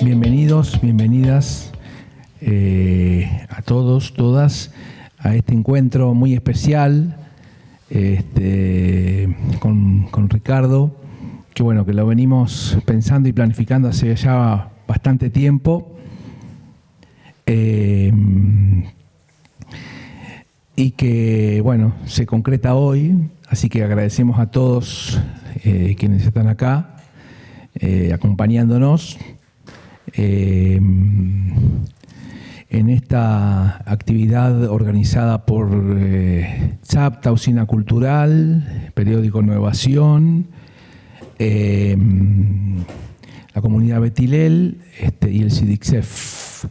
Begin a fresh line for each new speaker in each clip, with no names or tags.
Bienvenidos, bienvenidas a todos, todas, a este encuentro muy especial con Ricardo, que bueno, que lo venimos pensando y planificando hace ya bastante tiempo. Y que, bueno, se concreta hoy, así que agradecemos a todos quienes están acá acompañándonos en esta actividad organizada por CHAPTA, Usina Cultural, Periódico Innovación, la comunidad Betilel y el CIDICSEF.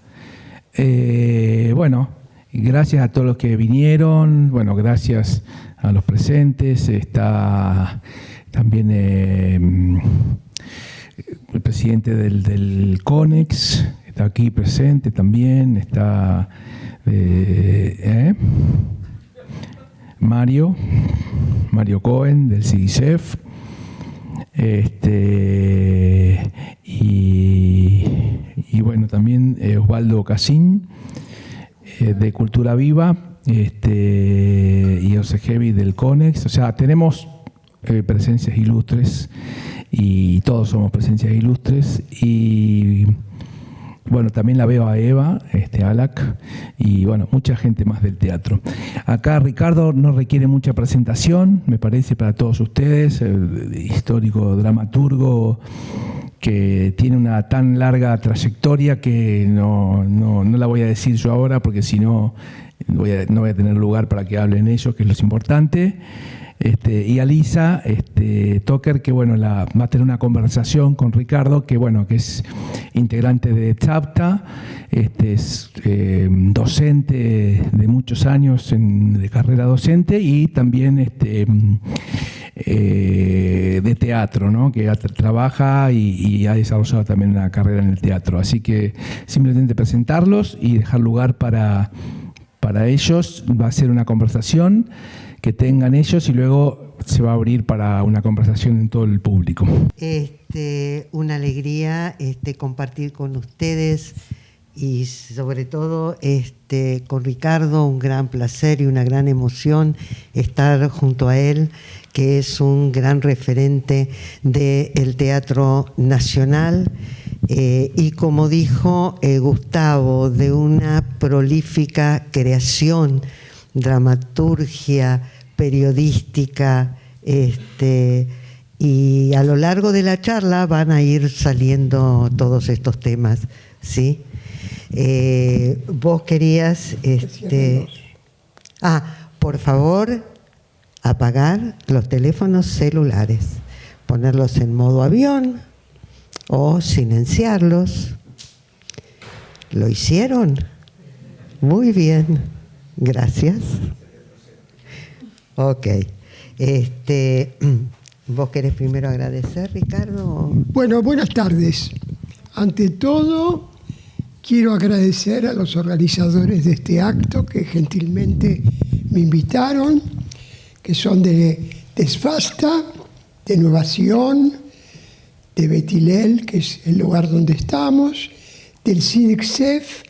Bueno, gracias a todos los que vinieron, bueno, gracias a los presentes. Está también el presidente del CONEX, está aquí presente también, está Mario Cohen del CIDICSEF, y bueno, también Osvaldo Casín de Cultura Viva, y Osejevi del CONEX. O sea, tenemos presencias ilustres y todos somos presencias ilustres. Y bueno, también la veo a Eva, Alac, y bueno, mucha gente más del teatro. Acá Ricardo no requiere mucha presentación, me parece, para todos ustedes, el histórico dramaturgo que tiene una tan larga trayectoria que no la voy a decir yo ahora, porque si no, no voy a tener lugar para que hablen ellos, que es lo importante. Y a Lisa Toker, que bueno, va a tener una conversación con Ricardo, que bueno, que es integrante de CHAPTA, es docente de muchos años de carrera docente, y también de teatro, ¿no? Que trabaja y ha desarrollado también una carrera en el teatro. Así que simplemente presentarlos y dejar lugar para ellos. Va a ser una conversación que tengan ellos y luego se va a abrir para una conversación en todo el público.
Una alegría compartir con ustedes y sobre todo con Ricardo, un gran placer y una gran emoción estar junto a él, que es un gran referente del teatro nacional. Y como dijo Gustavo, de una prolífica creación, dramaturgia, periodística, y a lo largo de la charla van a ir saliendo todos estos temas, ¿sí? Vos querías, por favor, apagar los teléfonos celulares, ponerlos en modo avión o silenciarlos. ¿Lo hicieron? Muy bien, gracias. Ok. ¿Vos querés primero agradecer, Ricardo?
Bueno, buenas tardes. Ante todo, quiero agradecer a los organizadores de este acto que gentilmente me invitaron, que son de SFASTA, de Innovación, de Betilel, que es el lugar donde estamos, del CIDICSEF,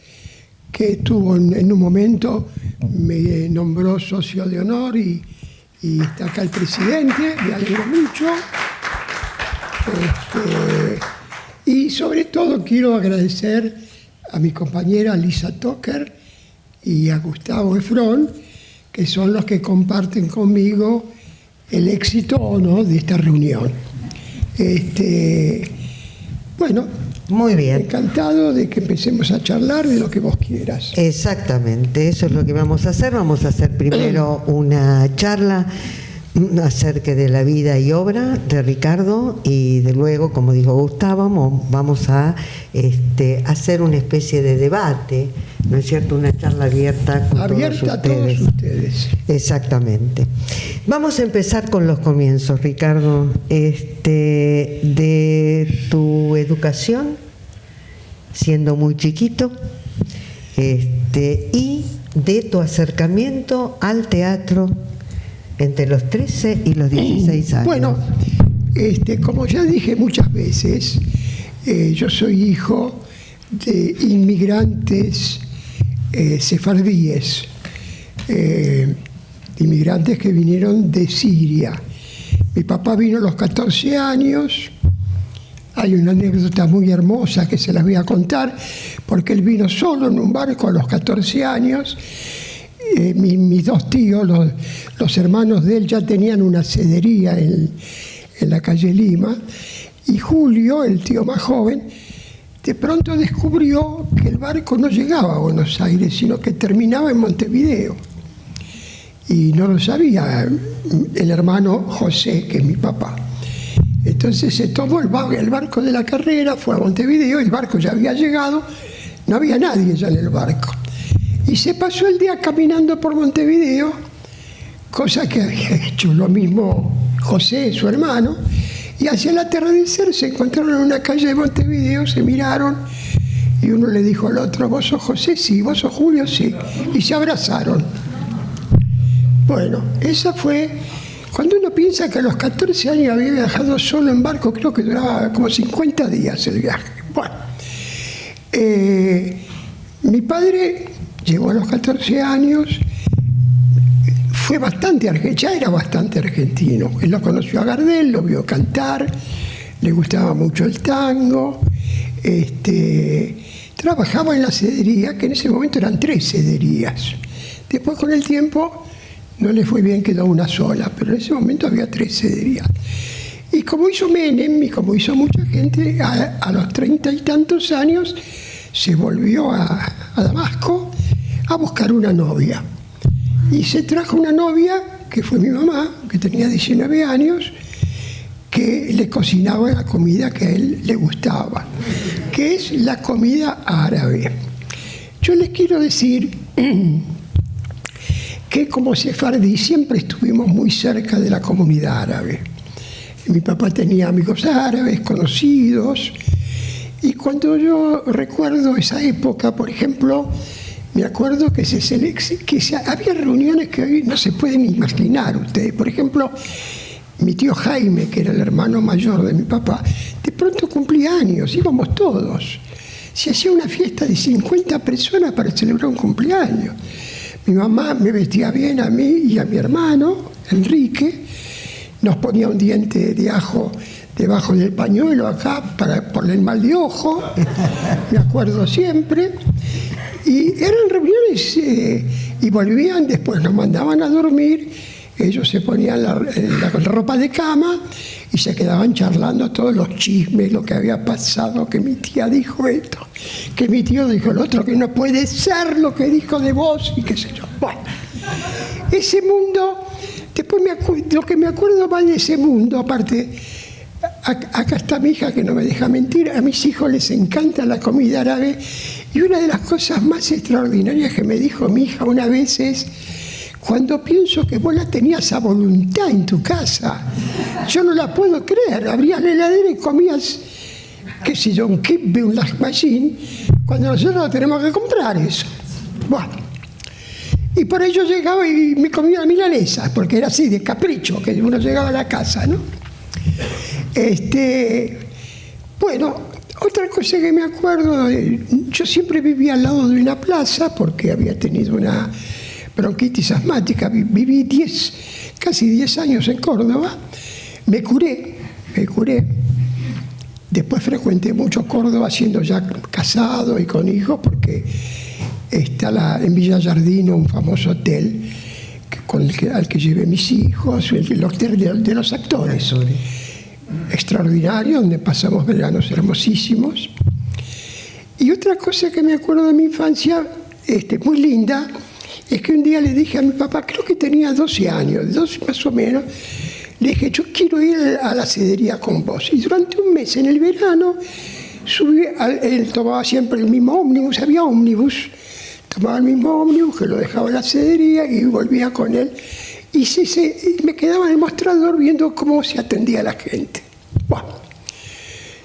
que tuvo en un momento, me nombró socio de honor y está acá el presidente, me alegro mucho. Y sobre todo quiero agradecer a mi compañera Lisa Toker y a Gustavo Efrón, que son los que comparten conmigo el éxito o no de esta reunión. Bueno,
muy bien.
Encantado de que empecemos a charlar de lo que vos quieras.
Exactamente, eso es lo que vamos a hacer. Vamos a hacer primero una charla acerca de la vida y obra de Ricardo, y de luego, como dijo Gustavo, vamos a hacer una especie de debate, ¿no es cierto? Una charla abierta con
abierta todos ustedes.
Exactamente. Vamos a empezar con los comienzos, Ricardo, de tu educación, siendo muy chiquito, y de tu acercamiento al teatro entre los 13 y los 16 años.
Bueno, como ya dije muchas veces, yo soy hijo de inmigrantes sefardíes, inmigrantes que vinieron de Siria. Mi papá vino a los 14 años. Hay una anécdota muy hermosa que se las voy a contar, porque él vino solo en un barco a los 14 años. Mis dos tíos, los hermanos de él, ya tenían una cedería en la calle Lima, y Julio, el tío más joven, de pronto descubrió que el barco no llegaba a Buenos Aires, sino que terminaba en Montevideo. Y no lo sabía el hermano José, que es mi papá. Entonces se tomó el barco de la carrera, fue a Montevideo, el barco ya había llegado, no había nadie ya en el barco. Y se pasó el día caminando por Montevideo, cosa que había hecho lo mismo José, su hermano, y hacia el atardecer se encontraron en una calle de Montevideo, se miraron, y uno le dijo al otro: ¿vos sos José? Sí. ¿Vos sos Julio? Sí. Y se abrazaron. Bueno, esa fue... Cuando uno piensa que a los 14 años había viajado solo en barco, creo que duraba como 50 días el viaje. Bueno, mi padre llegó a los 14 años, fue ya era bastante argentino. Él lo conoció a Gardel, lo vio cantar, le gustaba mucho el tango, trabajaba en la cedería, que en ese momento eran 3 cederías. Después, con el tiempo, no le fue bien, quedó una sola, pero en ese momento había 3 cederías. Y como hizo Menem, y como hizo mucha gente, a los 30 y tantos años se volvió a Damasco a buscar una novia. Y se trajo una novia, que fue mi mamá, que tenía 19 años, que le cocinaba la comida que a él le gustaba, que es la comida árabe. Yo les quiero decir que como sefardí siempre estuvimos muy cerca de la comunidad árabe. Mi papá tenía amigos árabes, conocidos, y cuando yo recuerdo esa época, por ejemplo, me acuerdo que había reuniones que hoy no se pueden imaginar ustedes. Por ejemplo, mi tío Jaime, que era el hermano mayor de mi papá, de pronto cumplía años, íbamos todos. Se hacía una fiesta de 50 personas para celebrar un cumpleaños. Mi mamá me vestía bien a mí y a mi hermano, Enrique, nos ponía un diente de ajo debajo del pañuelo acá por el mal de ojo, me acuerdo siempre. Y eran reuniones y volvían, después nos mandaban a dormir, ellos se ponían la ropa de cama y se quedaban charlando todos los chismes, lo que había pasado, que mi tía dijo esto, que mi tío dijo el otro, que no puede ser lo que dijo de vos y qué sé yo. Bueno, ese mundo, después lo que me acuerdo más de ese mundo, aparte, acá está mi hija que no me deja mentir, a mis hijos les encanta la comida árabe, y una de las cosas más extraordinarias que me dijo mi hija una vez es: cuando pienso que vos la tenías a voluntad en tu casa, yo no la puedo creer. Abrías la heladera y comías, qué sé yo, un kibbeh, un lahmachin, cuando nosotros no tenemos que comprar eso. Bueno, y por ello llegaba y me comía la milanesa, porque era así, de capricho, que uno llegaba a la casa, ¿no? Bueno, otra cosa que me acuerdo, yo siempre vivía al lado de una plaza porque había tenido una bronquitis asmática. Viví casi 10 años en Córdoba. Me curé. Después frecuenté mucho Córdoba, siendo ya casado y con hijos, porque está en Villa Giardino un famoso hotel al que llevé mis hijos, el hotel de los actores. Extraordinario, donde pasamos veranos hermosísimos. Y otra cosa que me acuerdo de mi infancia, muy linda, es que un día le dije a mi papá, creo que tenía 12 años, 12 más o menos, le dije: yo quiero ir a la cedería con vos. Y durante un mes, en el verano, él tomaba siempre el mismo ómnibus, había ómnibus, tomaba el mismo ómnibus que lo dejaba en la cedería y volvía con él. Y me quedaba en el mostrador viendo cómo se atendía a la gente. Bueno,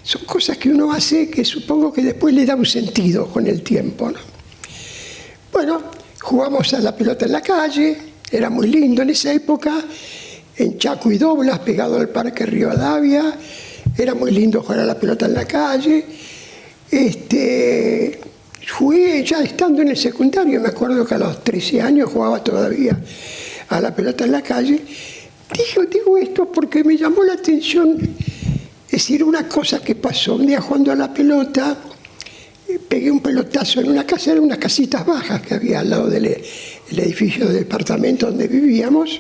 son cosas que uno hace que supongo que después le da un sentido con el tiempo, ¿no? Bueno, jugamos a la pelota en la calle, era muy lindo en esa época, en Chaco y Doblas, pegado al Parque Rivadavia, era muy lindo jugar a la pelota en la calle. Jugué ya estando en el secundario, me acuerdo que a los 13 años jugaba todavía a la pelota en la calle. Digo esto porque me llamó la atención, es decir, una cosa que pasó. Un día jugando a la pelota, pegué un pelotazo en una casa, eran unas casitas bajas que había al lado del edificio del departamento donde vivíamos,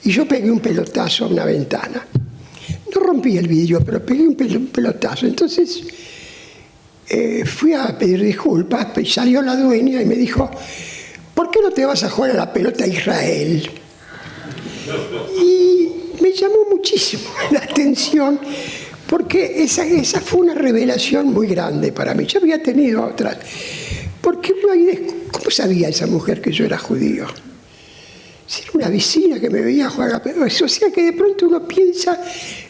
y yo pegué un pelotazo a una ventana. No rompí el vidrio, pero pegué un pelotazo. Entonces fui a pedir disculpas, y salió la dueña y me dijo: ¿por qué no te vas a jugar a la pelota a Israel? Y me llamó muchísimo la atención, porque esa fue una revelación muy grande para mí. Yo había tenido otras. Porque ¿cómo sabía esa mujer que yo era judío? Si era una vecina que me veía jugar a la pelota. O sea que de pronto uno piensa,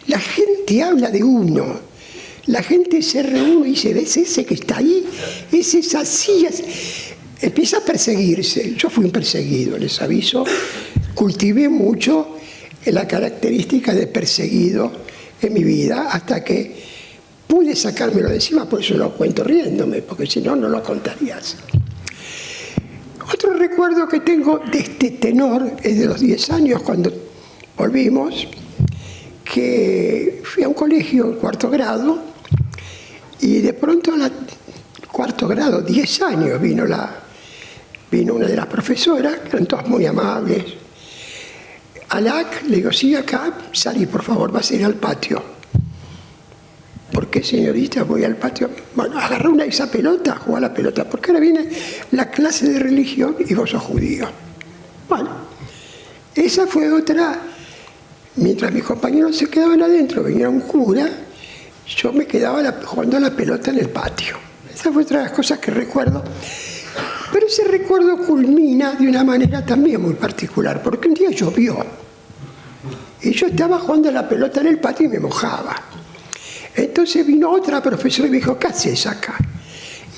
la gente habla de uno. La gente se reúne y dice: ¿ves ese que está ahí? ¿Es esa silla? Empieza a perseguirse. Yo fui un perseguido, les aviso. Cultivé mucho la característica de perseguido en mi vida hasta que pude sacármelo de encima. Por eso lo cuento riéndome, porque si no, no lo contarías. Otro recuerdo que tengo de este tenor es de los 10 años, cuando volvimos, que fui a un colegio, cuarto grado, y de pronto al cuarto grado, 10 años, vino una de las profesoras, que eran todas muy amables. Alak, le digo: sí, acá, salí, por favor, vas a ir al patio. ¿Por qué, señorita? Voy al patio. Bueno, agarré esa pelota, jugué a la pelota, porque ahora viene la clase de religión y vos sos judío. Bueno, esa fue otra. Mientras mis compañeros se quedaban adentro, venía un cura, yo me quedaba jugando a la pelota en el patio. Esa fue otra de las cosas que recuerdo. Pero ese recuerdo culmina de una manera también muy particular, porque un día llovió y yo estaba jugando a la pelota en el patio y me mojaba. Entonces vino otra profesora y me dijo: ¿qué haces acá?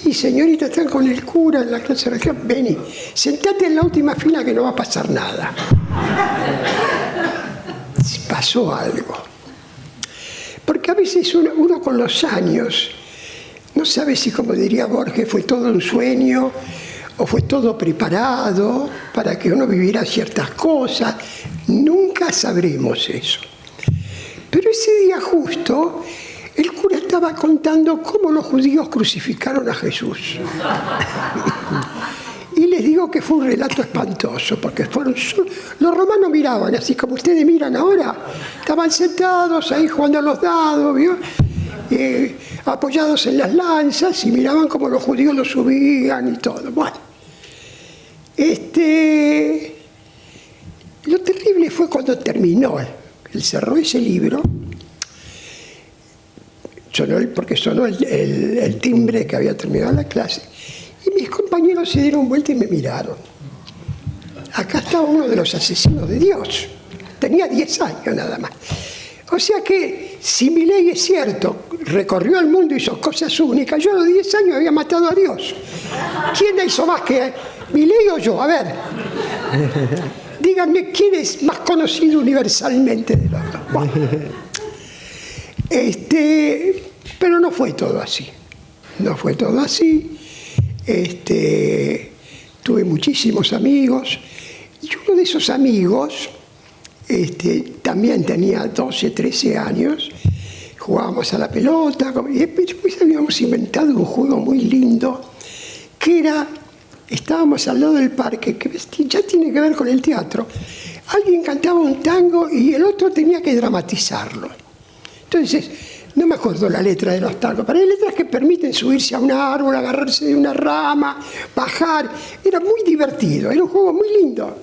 Y señorita, están con el cura en la clase de religión. Vení, sentate en la última fila que no va a pasar nada. Pasó algo. Porque a veces uno con los años no sabe si, como diría Borges, fue todo un sueño o fue todo preparado para que uno viviera ciertas cosas. Nunca sabremos eso. Pero ese día justo, el cura estaba contando cómo los judíos crucificaron a Jesús. Y les digo que fue un relato espantoso, porque los romanos miraban, así como ustedes miran ahora, estaban sentados ahí jugando a los dados, ¿vio? Apoyados en las lanzas, y miraban cómo los judíos lo subían y todo. Bueno, lo terrible fue cuando terminó. Él cerró ese libro, porque sonó el timbre que había terminado la clase, y mis compañeros se dieron vuelta y me miraron. Acá estaba uno de los asesinos de Dios. Tenía 10 años nada más. O sea que, si Milei es cierto, recorrió el mundo y hizo cosas únicas, yo a los 10 años había matado a Dios. ¿Quién hizo más que Milei o yo? A ver. Díganme, ¿quién es más conocido universalmente de los dos? Bueno. Pero no fue todo así. No fue todo así. Tuve muchísimos amigos, y uno de esos amigos también tenía 12, 13 años. Jugábamos a la pelota, y después habíamos inventado un juego muy lindo, que era, estábamos al lado del parque, que ya tiene que ver con el teatro. Alguien cantaba un tango y el otro tenía que dramatizarlo. Entonces, no me acuerdo la letra de los tangos, pero hay letras que permiten subirse a un árbol, agarrarse de una rama, bajar. Era muy divertido, era un juego muy lindo.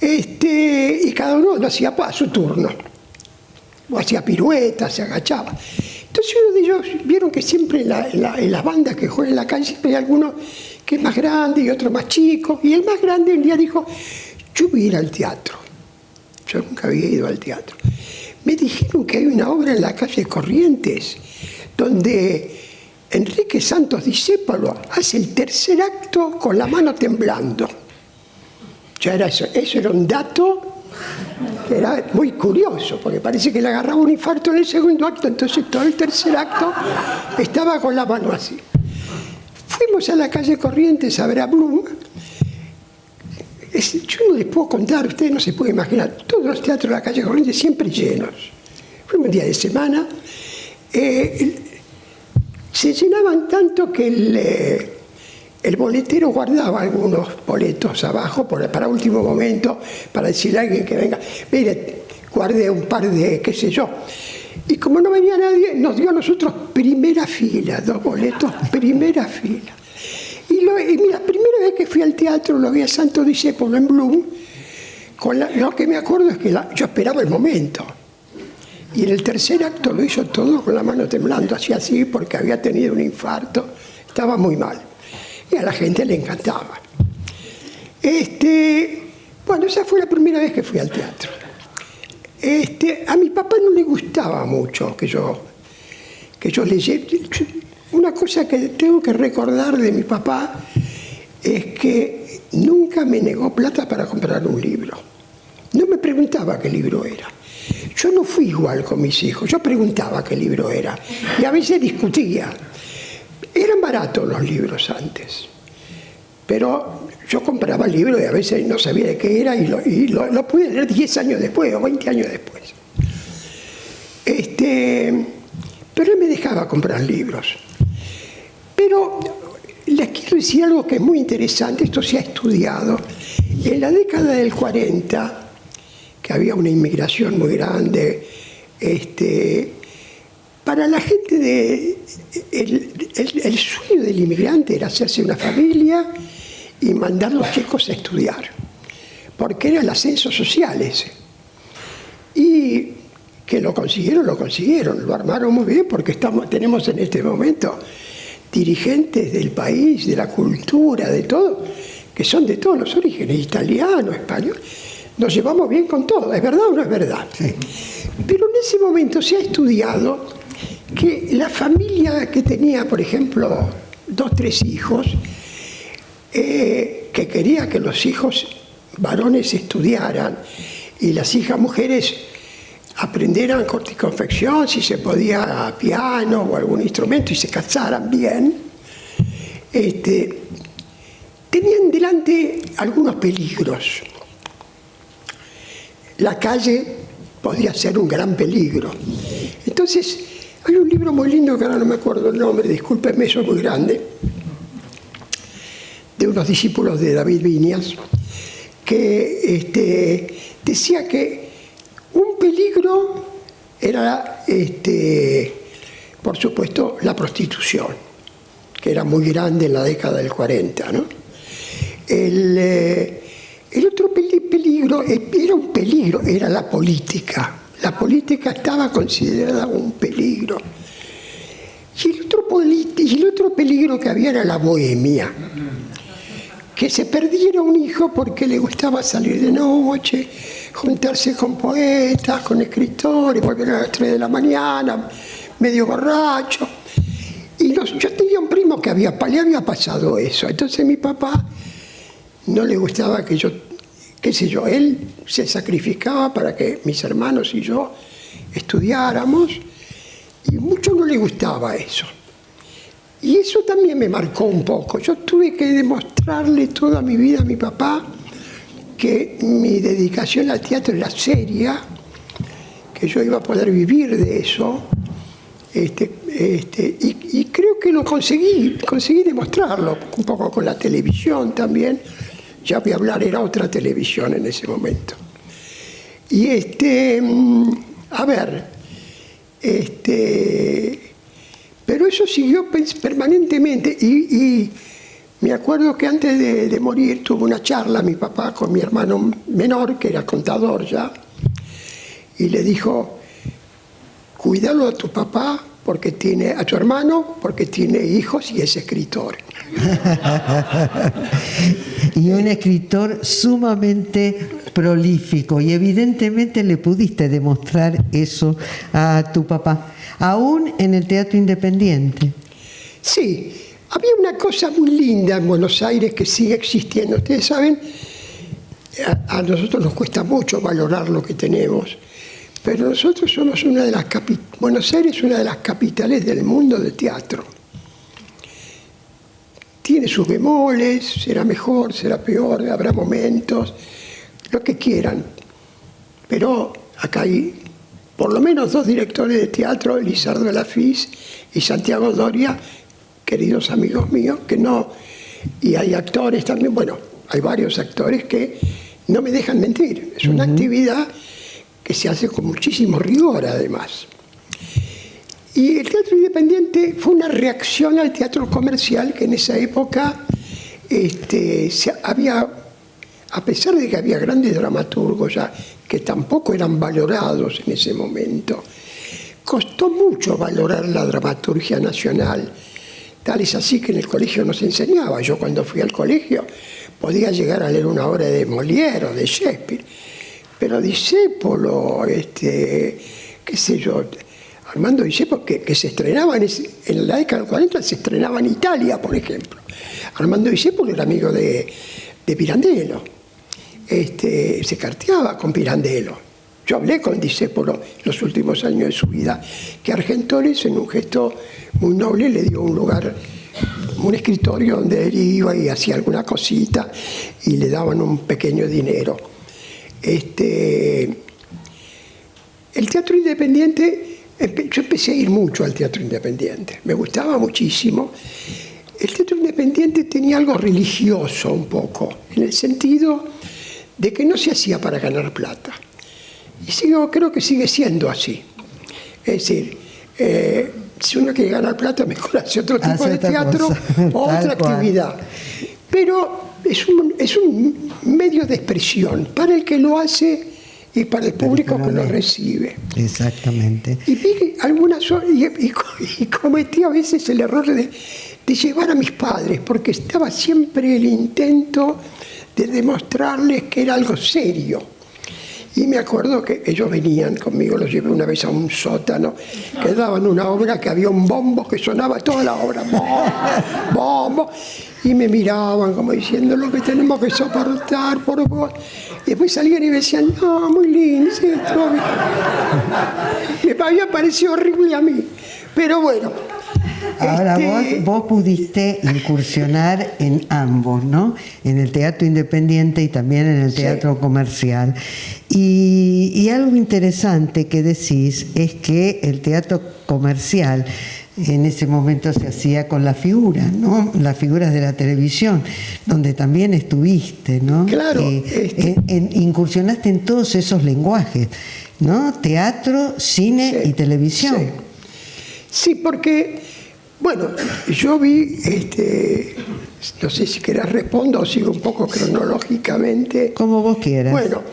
Y cada uno lo hacía a su turno. O hacía piruetas, se agachaba. Entonces uno de ellos, vieron que siempre en las bandas que juegan en la calle, siempre hay alguno que es más grande y otro más chico. Y el más grande un día dijo: yo voy a ir al teatro. Yo nunca había ido al teatro. Me dijeron que hay una obra en la calle Corrientes donde Enrique Santos Discépolo hace el tercer acto con la mano temblando. Ya era eso era un dato que era muy curioso, porque parece que le agarraba un infarto en el segundo acto, entonces todo el tercer acto estaba con la mano así. Fuimos a la calle Corrientes a ver a Bloom. Yo no les puedo contar, ustedes no se pueden imaginar, todos los teatros de la calle Corrientes siempre llenos. Fuimos un día de semana, se llenaban tanto que el boletero guardaba algunos boletos abajo para último momento, para decirle a alguien que venga, mire, guardé un par de, qué sé yo. Y como no venía nadie, nos dio a nosotros primera fila, 2 boletos, primera fila. Y la primera vez que fui al teatro lo vi a Santo Discépolo en Bloom. Lo que me acuerdo es que yo esperaba el momento. Y en el tercer acto lo hizo todo con la mano temblando, así, porque había tenido un infarto. Estaba muy mal. Y a la gente le encantaba. Bueno, esa fue la primera vez que fui al teatro. A mi papá no le gustaba mucho que yo leyera. Una cosa que tengo que recordar de mi papá es que nunca me negó plata para comprar un libro. No me preguntaba qué libro era. Yo no fui igual con mis hijos, yo preguntaba qué libro era y a veces discutía. Eran baratos los libros antes, pero yo compraba el libro y a veces no sabía de qué era y lo pude leer 10 años después o 20 años después. Pero él me dejaba comprar libros. Pero les quiero decir algo que es muy interesante, esto se ha estudiado. En la década del 40, que había una inmigración muy grande, para la gente el sueño del inmigrante era hacerse una familia y mandar a los chicos a estudiar, porque era el ascenso social ese. Y que lo consiguieron, lo armaron muy bien, porque tenemos en este momento dirigentes del país, de la cultura, de todo, que son de todos los orígenes, italiano, español. Nos llevamos bien con todo, ¿es verdad o no es verdad? Sí. Pero en ese momento se ha estudiado que la familia que tenía, por ejemplo, 2, 3 hijos, que quería que los hijos varones estudiaran y las hijas mujeres aprendieran corte y confección, si se podía piano o algún instrumento, y se casaran bien, tenían delante algunos peligros. La calle podía ser un gran peligro. Entonces, hay un libro muy lindo que ahora no me acuerdo el nombre, discúlpenme, eso es muy grande, de unos discípulos de David Viñas, que decía que un peligro era, por supuesto, la prostitución, que era muy grande en la década del 40, ¿no? El otro peligro, era un peligro, era la política. La política estaba considerada un peligro. Y el otro peligro que había era la bohemia. Que se perdiera un hijo porque le gustaba salir de noche, juntarse con poetas, con escritores, volver a las 3 de la mañana, medio borracho. Y yo tenía un primo que le había pasado eso. Entonces mi papá no le gustaba que yo, qué sé yo, él se sacrificaba para que mis hermanos y yo estudiáramos, y mucho no le gustaba eso. Y eso también me marcó un poco. Yo tuve que demostrarle toda mi vida a mi papá que mi dedicación al teatro era seria, que yo iba a poder vivir de eso, y creo que lo conseguí demostrarlo, un poco con la televisión también. Ya voy a hablar, era otra televisión en ese momento. Y pero eso siguió permanentemente, y me acuerdo que antes de morir tuve una charla mi papá con mi hermano menor, que era contador ya, y le dijo: cuídalo a tu papá, a tu hermano, porque tiene hijos y es escritor.
Y un escritor sumamente prolífico, y evidentemente le pudiste demostrar eso a tu papá, aún en el teatro independiente.
Sí, había una cosa muy linda en Buenos Aires que sigue existiendo. Ustedes saben a nosotros nos cuesta mucho valorar lo que tenemos, pero nosotros somos una de las Buenos Aires es una de las capitales del mundo del teatro. Tiene sus bemoles, será mejor, será peor, habrá momentos, lo que quieran. Pero acá hay por lo menos 2 directores de teatro, Lizardo Lafis y Santiago Doria, queridos amigos míos, que no... Y hay actores también, bueno, hay varios actores que no me dejan mentir. Es una actividad que se hace con muchísimo rigor, además. Y el teatro independiente fue una reacción al teatro comercial que en esa época había, a pesar de que había grandes dramaturgos ya, que tampoco eran valorados en ese momento, costó mucho valorar la dramaturgia nacional. Tal es así que en el colegio nos enseñaba. Yo cuando fui al colegio podía llegar a leer una obra de Molière o de Shakespeare, pero Discépolo, qué sé yo, Armando Discépolo, que se estrenaba en la década del 40, se estrenaba en Italia, por ejemplo. Armando Discépolo era amigo de Pirandello, se carteaba con Pirandello. Yo hablé con Discépolo los últimos años de su vida, que Argentores, en un gesto muy noble, le dio un lugar, un escritorio donde él iba y hacía alguna cosita y le daban un pequeño dinero. El teatro independiente, yo empecé a ir mucho al teatro independiente, me gustaba muchísimo. El teatro independiente tenía algo religioso un poco, en el sentido de que no se hacía para ganar plata. Y creo que sigue siendo así. Es decir, si uno quiere ganar plata, mejor hace otro tipo de teatro o otra actividad. Pero es un medio de expresión para el que lo hace y para el público que lo recibe.
Exactamente.
Y vi y cometí a veces el error de llevar a mis padres, porque estaba siempre el intento de demostrarles que era algo serio. Y me acuerdo que ellos venían conmigo, los llevé una vez a un sótano, que daban una obra que había un bombo que sonaba toda la obra, bombo, y me miraban como diciendo lo que tenemos que soportar por vos. Y después salían y me decían, no, muy lindo, sí, todo bien. Me había parecido horrible a mí, pero bueno.
Ahora vos pudiste incursionar en ambos, ¿no? En el teatro independiente y también en el teatro comercial. Y algo interesante que decís es que el teatro comercial en ese momento se hacía con las figuras, ¿no? Las figuras de la televisión, donde también estuviste, ¿no?
Claro.
Incursionaste en todos esos lenguajes, ¿no? Teatro, cine y televisión.
Sí, porque, bueno, yo vi, no sé si querés respondo o sigo un poco cronológicamente.
Como vos quieras.
Bueno,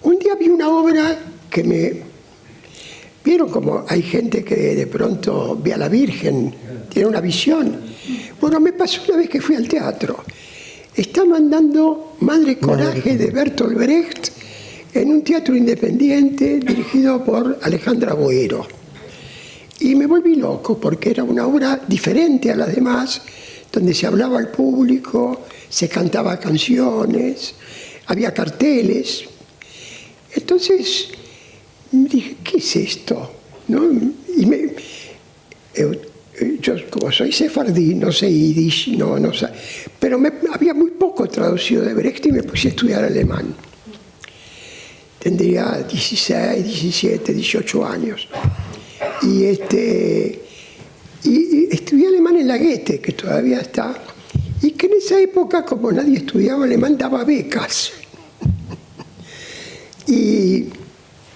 un día vi una obra que ¿vieron como hay gente que de pronto ve a la Virgen, tiene una visión? Bueno, me pasó una vez que fui al teatro. Estaban dando Madre Coraje de Bertolt Brecht en un teatro independiente dirigido por Alejandra Boero. Y me volví loco porque era una obra diferente a las demás, donde se hablaba al público, se cantaba canciones, había carteles. Entonces me dije, ¿qué es esto? ¿No? Y yo, como soy sefardí, no sé yiddish, no sé, pero había muy poco traducido de Brecht y me puse a estudiar alemán. Tendría 16, 17, 18 años. Y estudié alemán en la Goethe, que todavía está, y que en esa época, como nadie estudiaba alemán, daba becas. Y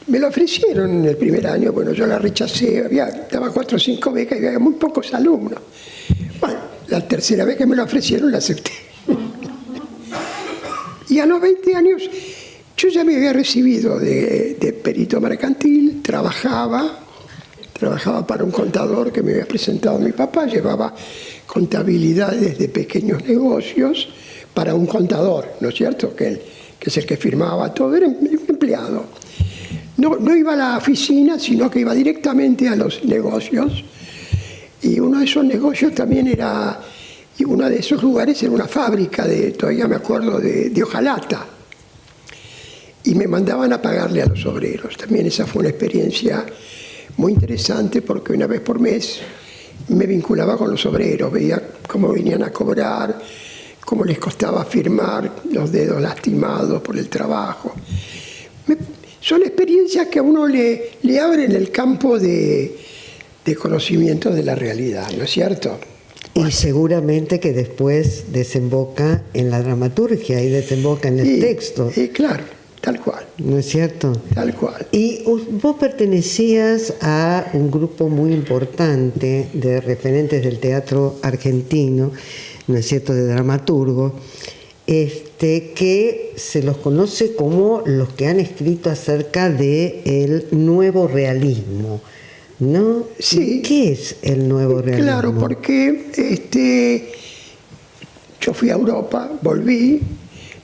me lo ofrecieron en el primer año, bueno, yo la rechacé, daba 4 o 5 becas y había muy pocos alumnos. Bueno, la tercera vez que me lo ofrecieron la acepté. Y a los 20 años yo ya me había recibido de perito mercantil, trabajaba para un contador que me había presentado mi papá, llevaba contabilidades de pequeños negocios para un contador, ¿no es cierto? Que es el que firmaba todo, era un empleado. No iba a la oficina, sino que iba directamente a los negocios. Y uno de esos negocios también era, y uno de esos lugares era una fábrica todavía me acuerdo, de hojalata. y me mandaban a pagarle a los obreros. También esa fue una experiencia muy interesante porque una vez por mes me vinculaba con los obreros, veía cómo venían a cobrar, cómo les costaba firmar, los dedos lastimados por el trabajo. Son experiencias que a uno le abren el campo de conocimiento de la realidad, ¿no es cierto?
Y seguramente que después desemboca en la dramaturgia y desemboca en el texto.
Claro, tal cual.
¿No es cierto?
Tal cual.
Y vos pertenecías a un grupo muy importante de referentes del teatro argentino, ¿no es cierto?, de dramaturgos, que se los conoce como los que han escrito acerca del nuevo realismo, ¿no?
Sí.
¿Qué es el nuevo realismo?
Claro, porque yo fui a Europa, volví,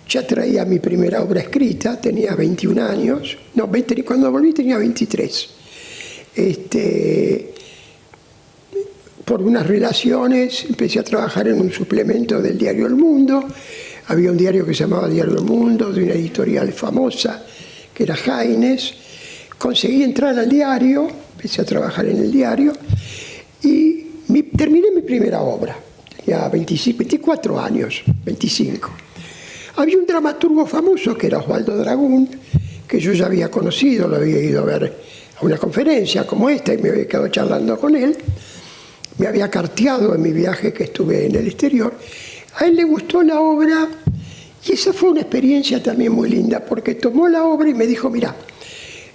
ya traía mi primera obra escrita, tenía 21 años, no, cuando volví tenía 23. Por unas relaciones empecé a trabajar en un suplemento del diario El Mundo. Había un diario que se llamaba Diario El Mundo, de una editorial famosa, que era Jaines. Conseguí entrar al diario, empecé a trabajar en el diario y terminé mi primera obra. Tenía 24 años, 25. Había un dramaturgo famoso que era Osvaldo Dragún, que yo ya había conocido, lo había ido a ver a una conferencia como esta y me había quedado charlando con él. Me había carteado en mi viaje que estuve en el exterior. A él le gustó la obra y esa fue una experiencia también muy linda porque tomó la obra y me dijo, mira,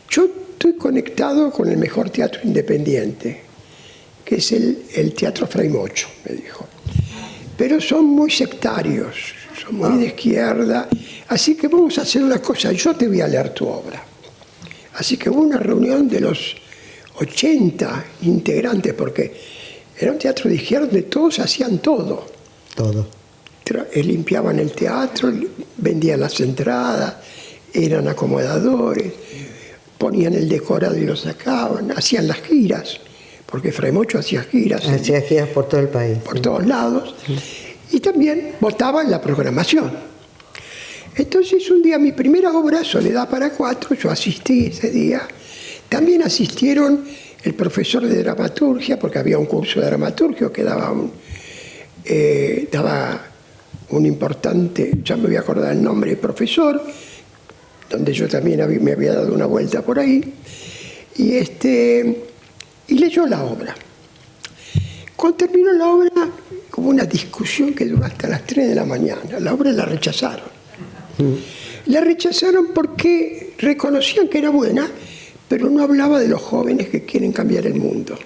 yo estoy conectado con el mejor teatro independiente, que es el Teatro Fray Mocho, me dijo. Pero son muy sectarios, son muy de izquierda, así que vamos a hacer una cosa, yo te voy a leer tu obra. Así que hubo una reunión de los 80 integrantes, porque era un teatro de izquierda donde todos hacían todo.
Todo.
Limpiaban el teatro, vendían las entradas, eran acomodadores, ponían el decorado y lo sacaban, hacían las giras, porque Fray Mocho hacía giras.
Hacía giras por todo el país.
Por todos lados. Y también votaban la programación. Entonces un día mi primera obra, Soledad para cuatro, yo asistí ese día. También asistieron el profesor de dramaturgia, porque había un curso de dramaturgia que daba un importante, ya me voy a acordar el nombre, profesor, donde yo también me había dado una vuelta por ahí, y leyó la obra. Cuando terminó la obra, hubo una discusión que duró hasta las 3 de la mañana. La obra la rechazaron. La rechazaron porque reconocían que era buena, pero no hablaba de los jóvenes que quieren cambiar el mundo.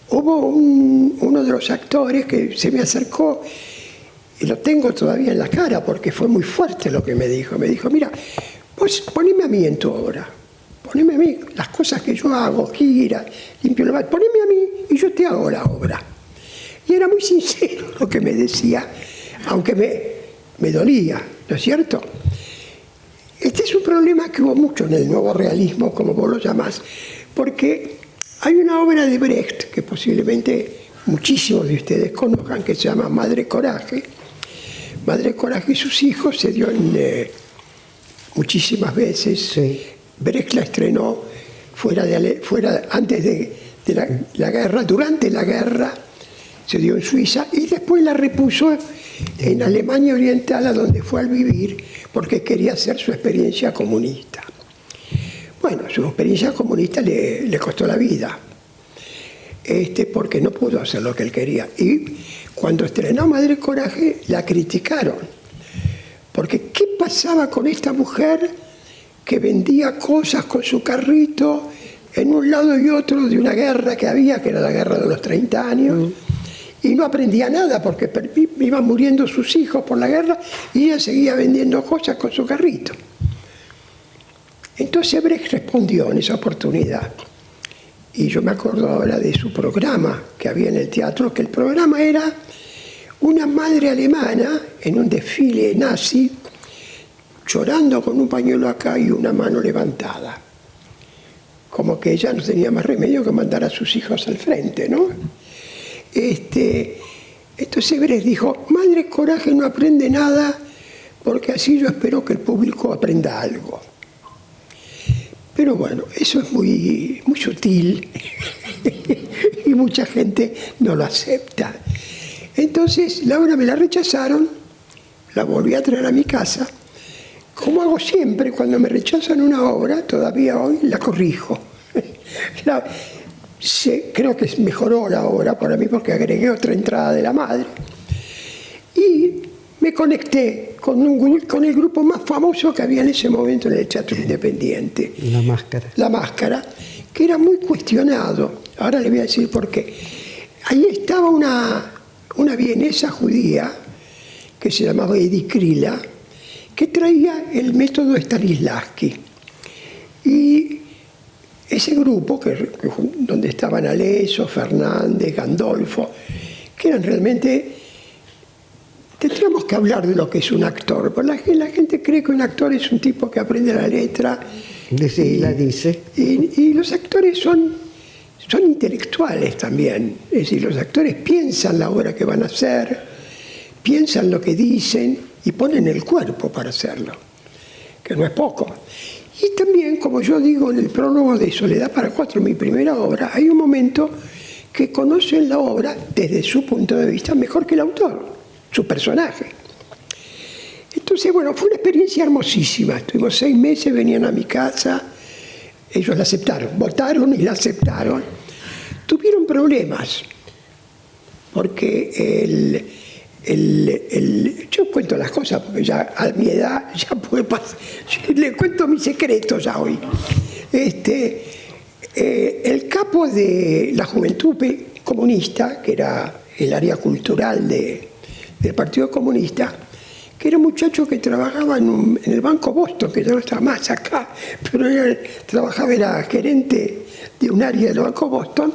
Hubo uno de los actores que se me acercó, y lo tengo todavía en la cara porque fue muy fuerte lo que me dijo. Me dijo, mira, vos poneme a mí en tu obra, poneme a mí las cosas que yo hago, gira, limpio la mano, poneme a mí y yo te hago la obra. Y era muy sincero lo que me decía, aunque me dolía, ¿no es cierto? Este es un problema que hubo mucho en el nuevo realismo, como vos lo llamás, porque hay una obra de Brecht que posiblemente muchísimos de ustedes conozcan, que se llama Madre Coraje. Madre Coraje y sus hijos se dio muchísimas veces. Sí. Brecht la estrenó antes de la guerra, durante la guerra se dio en Suiza y después la repuso en Alemania Oriental, a donde fue al vivir, porque quería hacer su experiencia comunista. Bueno, su experiencia comunista le costó la vida, porque no pudo hacer lo que él quería. Y cuando estrenó Madre Coraje, la criticaron. Porque ¿qué pasaba con esta mujer que vendía cosas con su carrito en un lado y otro de una guerra que había, que era la guerra de los 30 años, y no aprendía nada porque iban muriendo sus hijos por la guerra y ella seguía vendiendo cosas con su carrito? Entonces Brecht respondió en esa oportunidad. Y yo me acuerdo ahora de su programa que había en el teatro, que el programa era una madre alemana en un desfile nazi, llorando con un pañuelo acá y una mano levantada. Como que ella no tenía más remedio que mandar a sus hijos al frente, ¿no? Entonces Brecht dijo, Madre Coraje no aprende nada porque así yo espero que el público aprenda algo. Pero bueno, eso es muy, muy sutil y mucha gente no lo acepta. Entonces, la obra me la rechazaron, la volví a traer a mi casa. Como hago siempre, cuando me rechazan una obra, todavía hoy la corrijo. Creo que mejoró la obra para mí porque agregué otra entrada de la madre. Y me conecté con el grupo más famoso que había en ese momento en el teatro independiente.
La Máscara.
La Máscara, que era muy cuestionado. Ahora le voy a decir por qué. Ahí estaba una vienesa judía que se llamaba Edith Krila, que traía el método Stanislavski. Y ese grupo, donde estaban Aleso, Fernández, Gandolfo, que eran realmente... Tendríamos que hablar de lo que es un actor, porque la gente cree que un actor es un tipo que aprende la letra.
Sí, la dice.
Y los actores son intelectuales también. Es decir, los actores piensan la obra que van a hacer, piensan lo que dicen y ponen el cuerpo para hacerlo, que no es poco. Y también, como yo digo en el prólogo de Soledad para Cuatro, mi primera obra, hay un momento que conocen la obra desde su punto de vista mejor que el autor, su personaje. Entonces, bueno, fue una experiencia hermosísima. Estuvimos 6 meses, venían a mi casa, ellos la aceptaron, votaron y la aceptaron. Tuvieron problemas, porque yo cuento las cosas, porque ya a mi edad ya puede pasar, yo le cuento mis secretos ya hoy. El capo de la Juventud Comunista, que era el área cultural del Partido Comunista, que era un muchacho que trabajaba en el Banco Boston, que ya no está más acá, pero era gerente de un área del Banco Boston,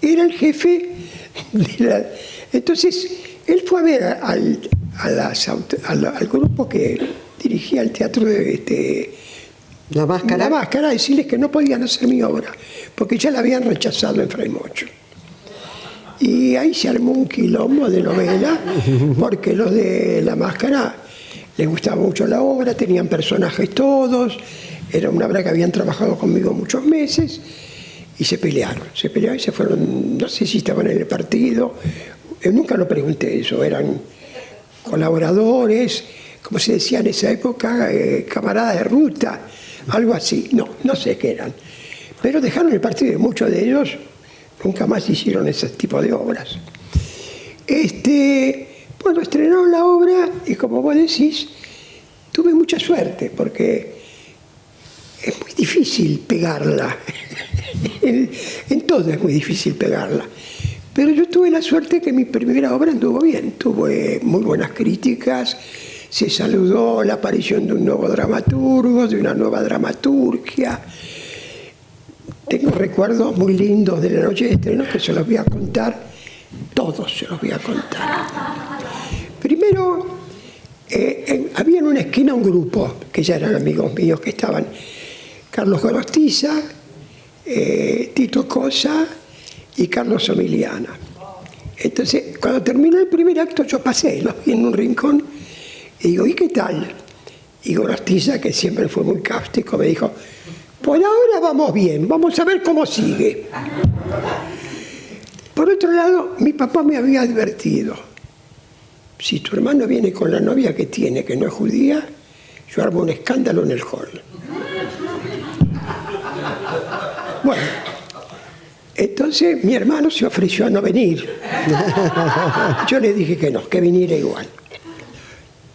era el jefe entonces él fue a ver al grupo que dirigía el teatro de
La Máscara.
La Máscara, a decirles que no podían hacer mi obra, porque ya la habían rechazado en Fray Mocho. Y ahí se armó un quilombo de novela, porque los de La Máscara les gustaba mucho la obra, tenían personajes todos, era una obra que habían trabajado conmigo muchos meses, y se pelearon y se fueron, no sé si estaban en el partido, nunca lo pregunté eso, eran colaboradores, como se decía en esa época, camaradas de ruta, algo así, no sé qué eran, pero dejaron el partido y muchos de ellos nunca más hicieron ese tipo de obras. Bueno, estrenaron la obra y, como vos decís, tuve mucha suerte porque es muy difícil pegarla. En todo es muy difícil pegarla. Pero yo tuve la suerte que mi primera obra anduvo bien. Tuve muy buenas críticas, se saludó la aparición de un nuevo dramaturgo, de una nueva dramaturgia. Tengo recuerdos muy lindos de la noche de estreno que se los voy a contar, todos se los voy a contar. Primero, había en una esquina un grupo, que ya eran amigos míos, que estaban Carlos Gorostiza, Tito Cosa y Carlos Omiliana. Entonces, cuando terminó el primer acto, yo pasé, los vi en un rincón, y digo, ¿y qué tal? Y Gorostiza, que siempre fue muy cáustico, me dijo, por ahora vamos bien, vamos a ver cómo sigue. Por otro lado, mi papá me había advertido, si tu hermano viene con la novia que tiene, que no es judía, yo armo un escándalo en el hall. Bueno, entonces mi hermano se ofreció a no venir. Yo le dije que no, que viniera igual.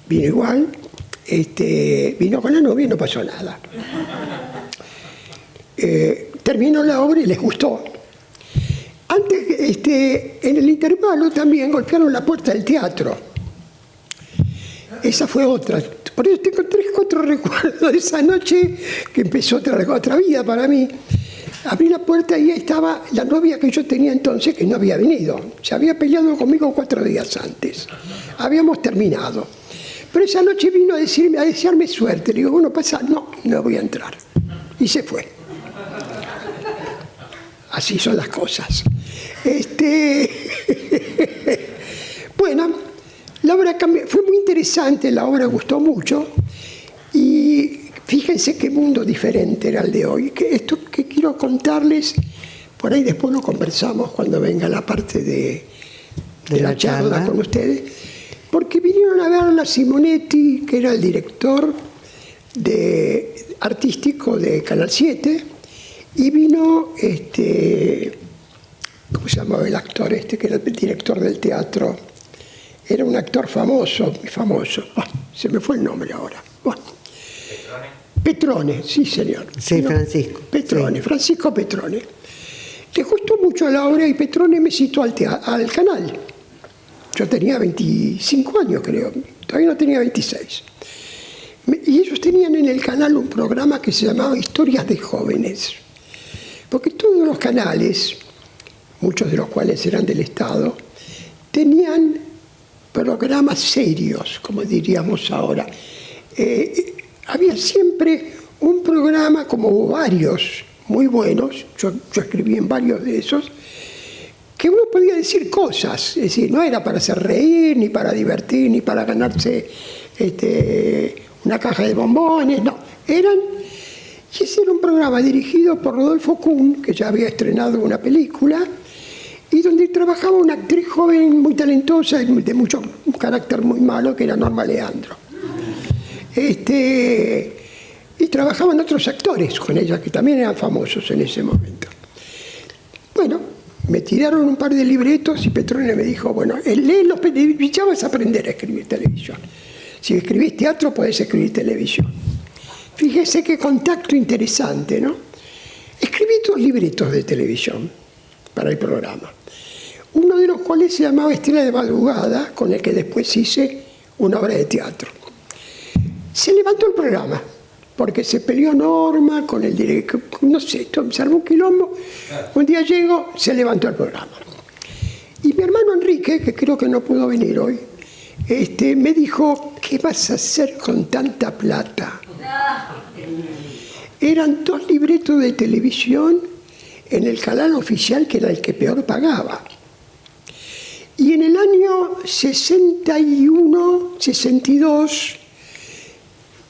Vino igual, vino con la novia y no pasó nada. Terminó la obra y les gustó. Antes, en el intervalo también golpearon la puerta del teatro. Esa fue otra. Por eso tengo 3, 4 recuerdos de esa noche que empezó otra vida para mí. Abrí la puerta y ahí estaba la novia que yo tenía entonces, que no había venido. Se había peleado conmigo 4 días antes. Habíamos terminado. Pero esa noche vino a desearme suerte. Le digo, bueno, pasa, no voy a entrar. Y se fue. Así son las cosas. Bueno, La obra fue muy interesante, la obra gustó mucho y fíjense qué mundo diferente era el de hoy. Que esto que quiero contarles, por ahí después lo conversamos cuando venga la parte de la charla con ustedes, porque vinieron a ver a Simonetti, que era el director artístico de Canal 7, y vino, ¿cómo se llamaba el actor que era el director del teatro? Era un actor famoso, muy famoso. Se me fue el nombre ahora. Bueno. Petrone, sí, señor.
Sí, Francisco.
Petrone, sí. Francisco Petrone. Le gustó mucho la obra y Petrone me citó al canal. Yo tenía 25 años, creo. Todavía no tenía 26. Y ellos tenían en el canal un programa que se llamaba Historias de Jóvenes. Porque todos los canales, muchos de los cuales eran del Estado, tenían programas serios, como diríamos ahora. Había siempre un programa, como varios muy buenos, yo escribí en varios de esos, que uno podía decir cosas, es decir, no era para hacer reír, ni para divertir, ni para ganarse una caja de bombones, no, y ese era un programa dirigido por Rodolfo Kuhn, que ya había estrenado una película, y donde trabajaba una actriz joven muy talentosa, de un carácter muy malo, que era Norma Leandro. Y trabajaban otros actores con ella, que también eran famosos en ese momento. Bueno, me tiraron un par de libretos y Petrone me dijo, bueno, lee los ya vas a aprender a escribir televisión. Si escribís teatro, podés escribir televisión. Fíjese qué contacto interesante, ¿no? Escribí 2 libretos de televisión para el programa. Uno de los cuales se llamaba Estrella de Madrugada, con el que después hice una obra de teatro. Se levantó el programa, porque se peleó Norma con el director, no sé, se armó un quilombo. Un día llego, se levantó el programa. Y mi hermano Enrique, que creo que no pudo venir hoy, me dijo, ¿qué vas a hacer con tanta plata? Eran 2 libretos de televisión en el canal oficial, que era el que peor pagaba. Y en el año 61, 62,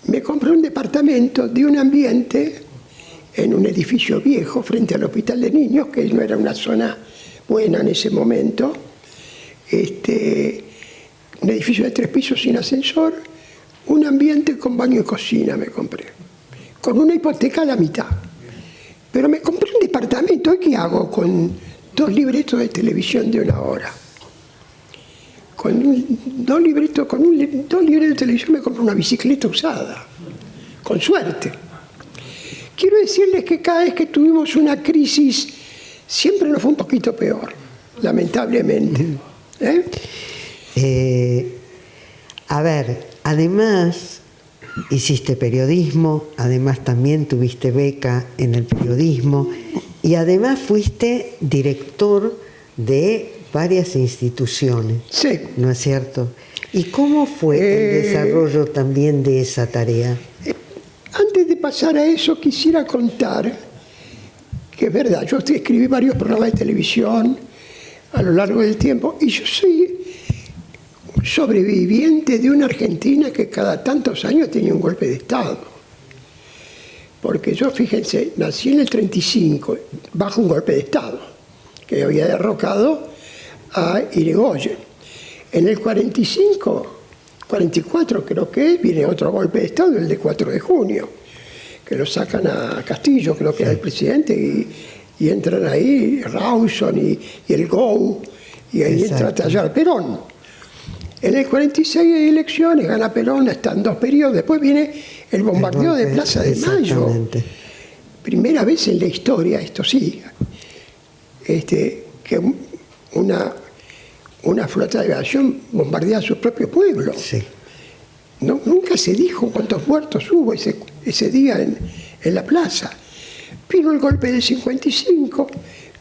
me compré un departamento de un ambiente en un edificio viejo frente al Hospital de Niños, que no era una zona buena en ese momento. Un edificio de 3 pisos sin ascensor, un ambiente con baño y cocina me compré, con una hipoteca a la mitad. Pero me compré un departamento, ¿y qué hago con 2 libretos de televisión de 1 hora? Con 2 libretos de televisión me compré una bicicleta usada, con suerte. Quiero decirles que cada vez que tuvimos una crisis, siempre nos fue un poquito peor, lamentablemente.
A ver, además hiciste periodismo, además también tuviste beca en el periodismo y además fuiste director de varias instituciones. Sí. ¿No es cierto? ¿Y cómo fue el desarrollo también de esa tarea?
Antes de pasar a eso, quisiera contar que es verdad, yo escribí varios programas de televisión a lo largo del tiempo y yo soy un sobreviviente de una Argentina que cada tantos años tenía un golpe de Estado. Porque yo, fíjense, nací en el 35, bajo un golpe de Estado, que había derrocado a Irigoyen. En el 45, 44 creo que viene otro golpe de Estado, el de 4 de junio, que lo sacan a Castillo, creo que era el presidente, y entran ahí Rawson y el GOU, y ahí entra a tallar Perón. En el 46 hay elecciones, gana Perón, están 2 periodos, después viene el bombardeo de Plaza de Mayo. Primera vez en la historia, esto sí, que una flota de aviación bombardea a su propio pueblo. Sí. No, nunca se dijo cuántos muertos hubo ese día en la plaza. Vino el golpe del 55,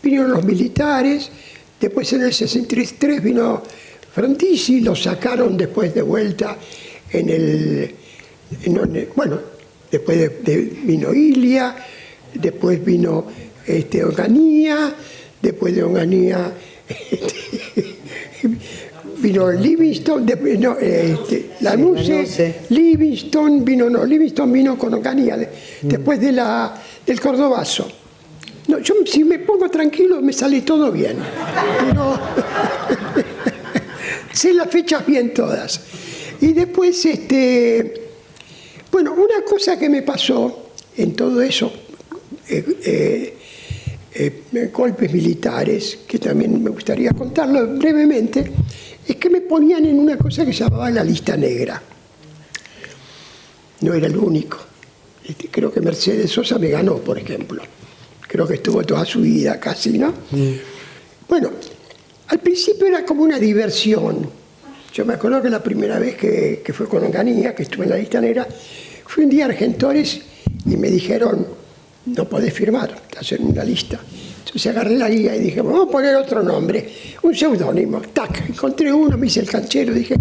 vinieron los militares, después en el 63 vino Frondizi, lo sacaron después de vuelta después vino Ilia, después vino Onganía, después de Onganía vino Livingston, Lanuse, Livingston vino con Onganía, después del Cordobazo. No, yo si me pongo tranquilo me sale todo bien, pero sé las fechas bien todas. Y después, bueno, una cosa que me pasó en todo eso, golpes militares, que también me gustaría contarlo brevemente, es que me ponían en una cosa que se llamaba la lista negra. No era el único. Creo que Mercedes Sosa me ganó, por ejemplo. Creo que estuvo toda su vida casi, ¿no? Bueno, al principio era como una diversión. Yo me acuerdo que la primera vez que fue con Onganía, que estuve en la lista negra, fui un día a Argentores y me dijeron, no podés firmar, estás en una lista. Entonces agarré la guía y dije, vamos a poner otro nombre, un seudónimo. Tac, encontré uno, me hice el canchero, dije,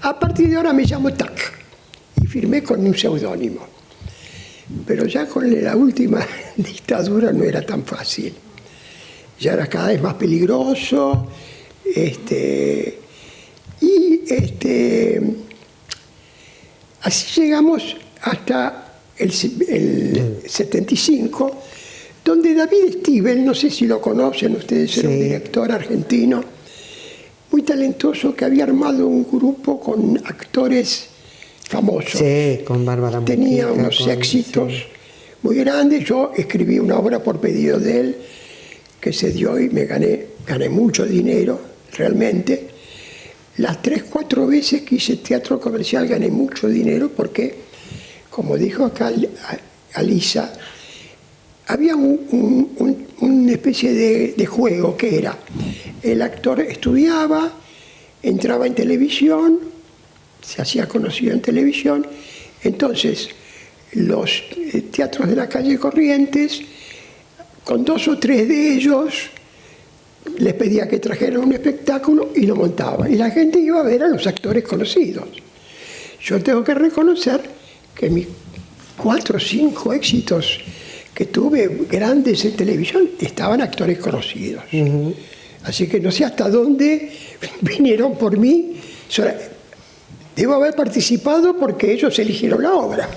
a partir de ahora me llamo Tac. Y firmé con un seudónimo. Pero ya con la última dictadura no era tan fácil. Ya era cada vez más peligroso. Así llegamos hasta el 75, donde David Stivel, no sé si lo conocen ustedes, era un director argentino muy talentoso que había armado un grupo con actores famosos.
Sí, con Bárbara Mujica.
Tenía unos éxitos muy grandes. Yo escribí una obra por pedido de él que se dio y me gané mucho dinero, realmente. Las 3-4 veces que hice teatro comercial gané mucho dinero porque, como dijo acá Alisa, había una especie de juego que era, el actor estudiaba, entraba en televisión, se hacía conocido en televisión, entonces los teatros de la calle Corrientes, con 2 o 3 de ellos, les pedía que trajeran un espectáculo y lo montaban. Y la gente iba a ver a los actores conocidos. Yo tengo que reconocer que mis 4 o 5 éxitos que tuve grandes en televisión estaban actores conocidos. Así que no sé hasta dónde vinieron por mí. Debo haber participado porque ellos eligieron la obra,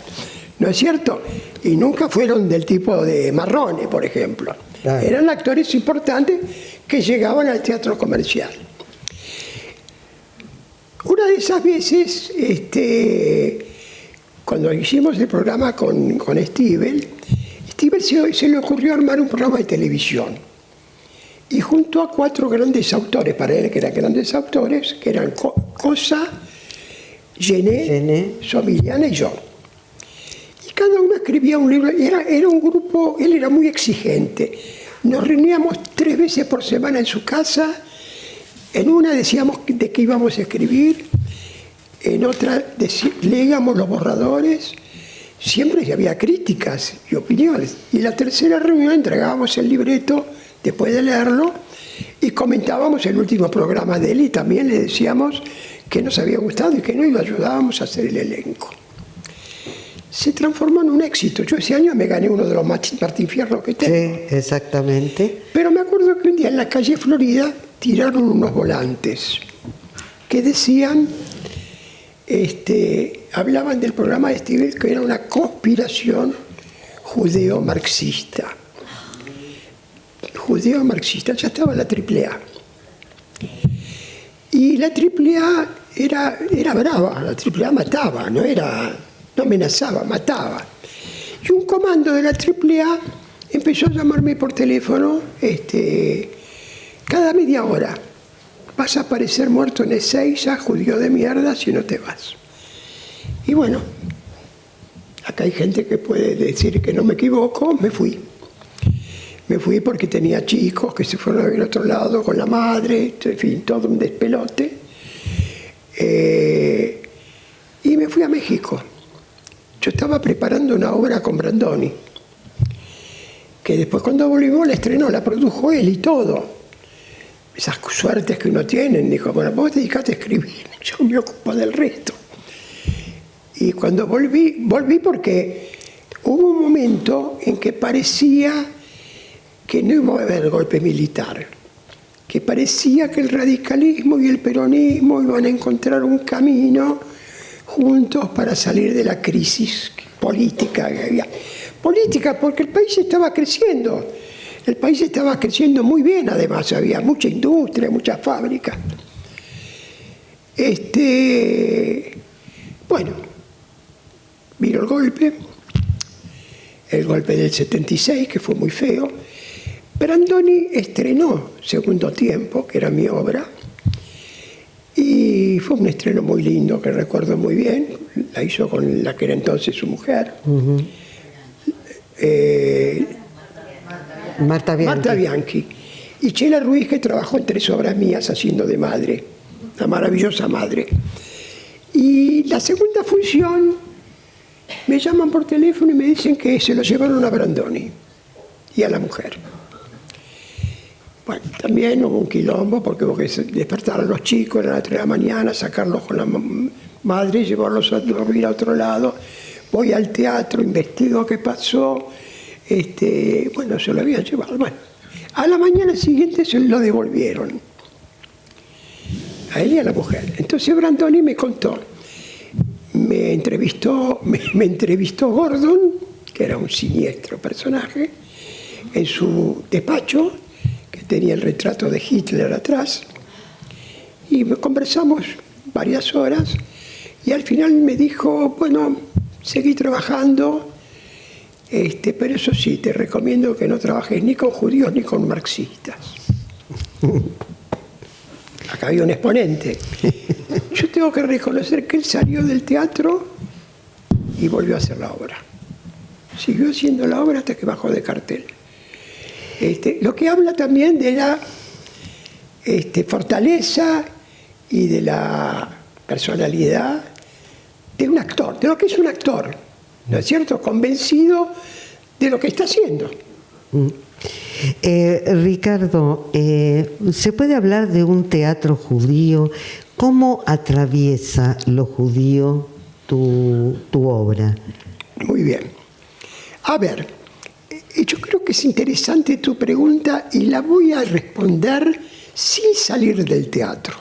¿no es cierto? Y nunca fueron del tipo de Marrone, por ejemplo. Claro. Eran actores importantes que llegaban al teatro comercial. Una de esas veces, cuando hicimos el programa con Stivel se le ocurrió armar un programa de televisión. Y junto a 4 grandes autores, para él que eran grandes autores, que eran Cosa, Gené, Somiliana y yo. Y cada uno escribía un libro. Era un grupo, él era muy exigente. Nos reuníamos 3 veces por semana en su casa. En una decíamos de qué íbamos a escribir, en otra leíamos los borradores, siempre había críticas y opiniones. Y la tercera reunión entregábamos el libreto después de leerlo y comentábamos el último programa de él y también le decíamos que nos había gustado y que no, y lo ayudábamos a hacer el elenco. Se transformó en un éxito. Yo ese año me gané uno de los Martín Fierro que tengo.
Sí, exactamente.
Pero me acuerdo que un día en la calle Florida tiraron unos volantes que decían, hablaban del programa de Stivel, que era una conspiración judeo-marxista. Judeo-marxista, ya estaba la AAA. Y la AAA era brava, la AAA mataba, no amenazaba, mataba. Y un comando de la AAA empezó a llamarme por teléfono cada media hora. Vas a aparecer muerto en Ezeiza, judío de mierda, si no te vas. Y bueno, acá hay gente que puede decir que no me equivoco, me fui. Me fui porque tenía chicos que se fueron a ver a otro lado con la madre, en fin, todo un despelote. Y me fui a México. Yo estaba preparando una obra con Brandoni, que después cuando volvimos la estrenó, la produjo él y todo. Esas suertes que uno tiene, dijo, bueno, vos dedicate a escribir, yo me ocupo del resto. Y cuando volví porque hubo un momento en que parecía que no iba a haber golpe militar. que parecía que el radicalismo y el peronismo iban a encontrar un camino juntos para salir de la crisis política que había. Política porque el país estaba creciendo. El país estaba creciendo muy bien, además, había mucha industria, muchas fábricas. Bueno, vino el golpe del 76, que fue muy feo. Brandoni estrenó Segundo Tiempo, que era mi obra, y fue un estreno muy lindo, que recuerdo muy bien. La hizo con la que era entonces su mujer. Marta Bianchi. Y Chela Ruiz, que trabajó en 3 obras mías haciendo de madre, la maravillosa madre. Y la segunda función, me llaman por teléfono y me dicen que se lo llevaron a Brandoni y a la mujer. Bueno, también hubo un quilombo porque hubo que despertar a los chicos, eran las 3 de la mañana, sacarlos con la madre, llevarlos a dormir a otro lado. Voy al teatro, investigo qué pasó. Bueno, se lo habían llevado. Bueno, a la mañana siguiente se lo devolvieron. A él y a la mujer. Entonces Brandoni me contó. Me entrevistó Gordon, que era un siniestro personaje, en su despacho, que tenía el retrato de Hitler atrás, y conversamos varias horas, y al final me dijo, bueno, seguí trabajando, pero eso sí, te recomiendo que no trabajes ni con judíos ni con marxistas. Acá había un exponente. Yo tengo que reconocer que él salió del teatro y volvió a hacer la obra. Siguió haciendo la obra hasta que bajó de cartel. Lo que habla también de la fortaleza y de la personalidad de un actor, de lo que es un actor, ¿no es cierto? Convencido de lo que está haciendo.
Ricardo, ¿se puede hablar de un teatro judío? ¿Cómo atraviesa lo judío tu obra?
Muy bien. A ver, yo creo que es interesante tu pregunta y la voy a responder sin salir del teatro.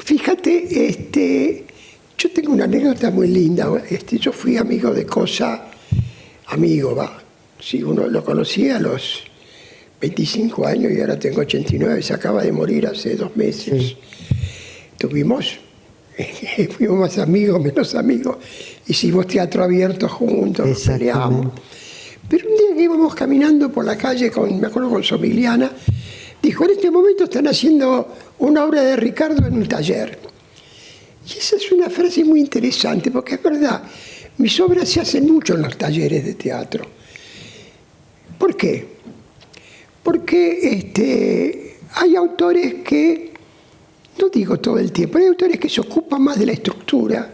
Fíjate, yo tengo una anécdota muy linda. Yo fui amigo de Cosa, si uno lo conocía a los 25 años y ahora tengo 89, se acaba de morir hace 2 meses. Sí. Fuimos más amigos, menos amigos, hicimos teatro abierto juntos, peleamos. Pero un día que íbamos caminando por la calle, me acuerdo con Somiliana, dijo, en este momento están haciendo una obra de Ricardo en un taller. Y esa es una frase muy interesante, porque es verdad, mis obras se hacen mucho en los talleres de teatro. ¿Por qué? Porque hay autores que, no digo todo el tiempo, hay autores que se ocupan más de la estructura.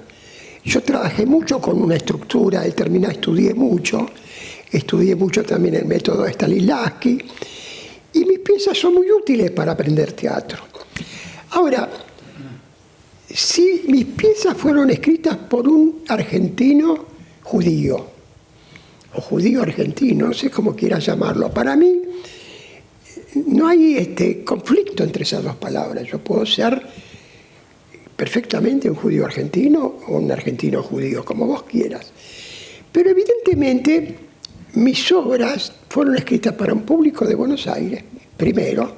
Yo trabajé mucho con una estructura determinada, estudié mucho también el método de Stanislavski, y mis piezas son muy útiles para aprender teatro. Ahora, si mis piezas fueron escritas por un argentino judío, o judío argentino, no sé cómo quieras llamarlo, para mí no hay conflicto entre esas dos palabras. Yo puedo ser perfectamente un judío argentino o un argentino judío, como vos quieras. Pero evidentemente mis obras fueron escritas para un público de Buenos Aires, primero,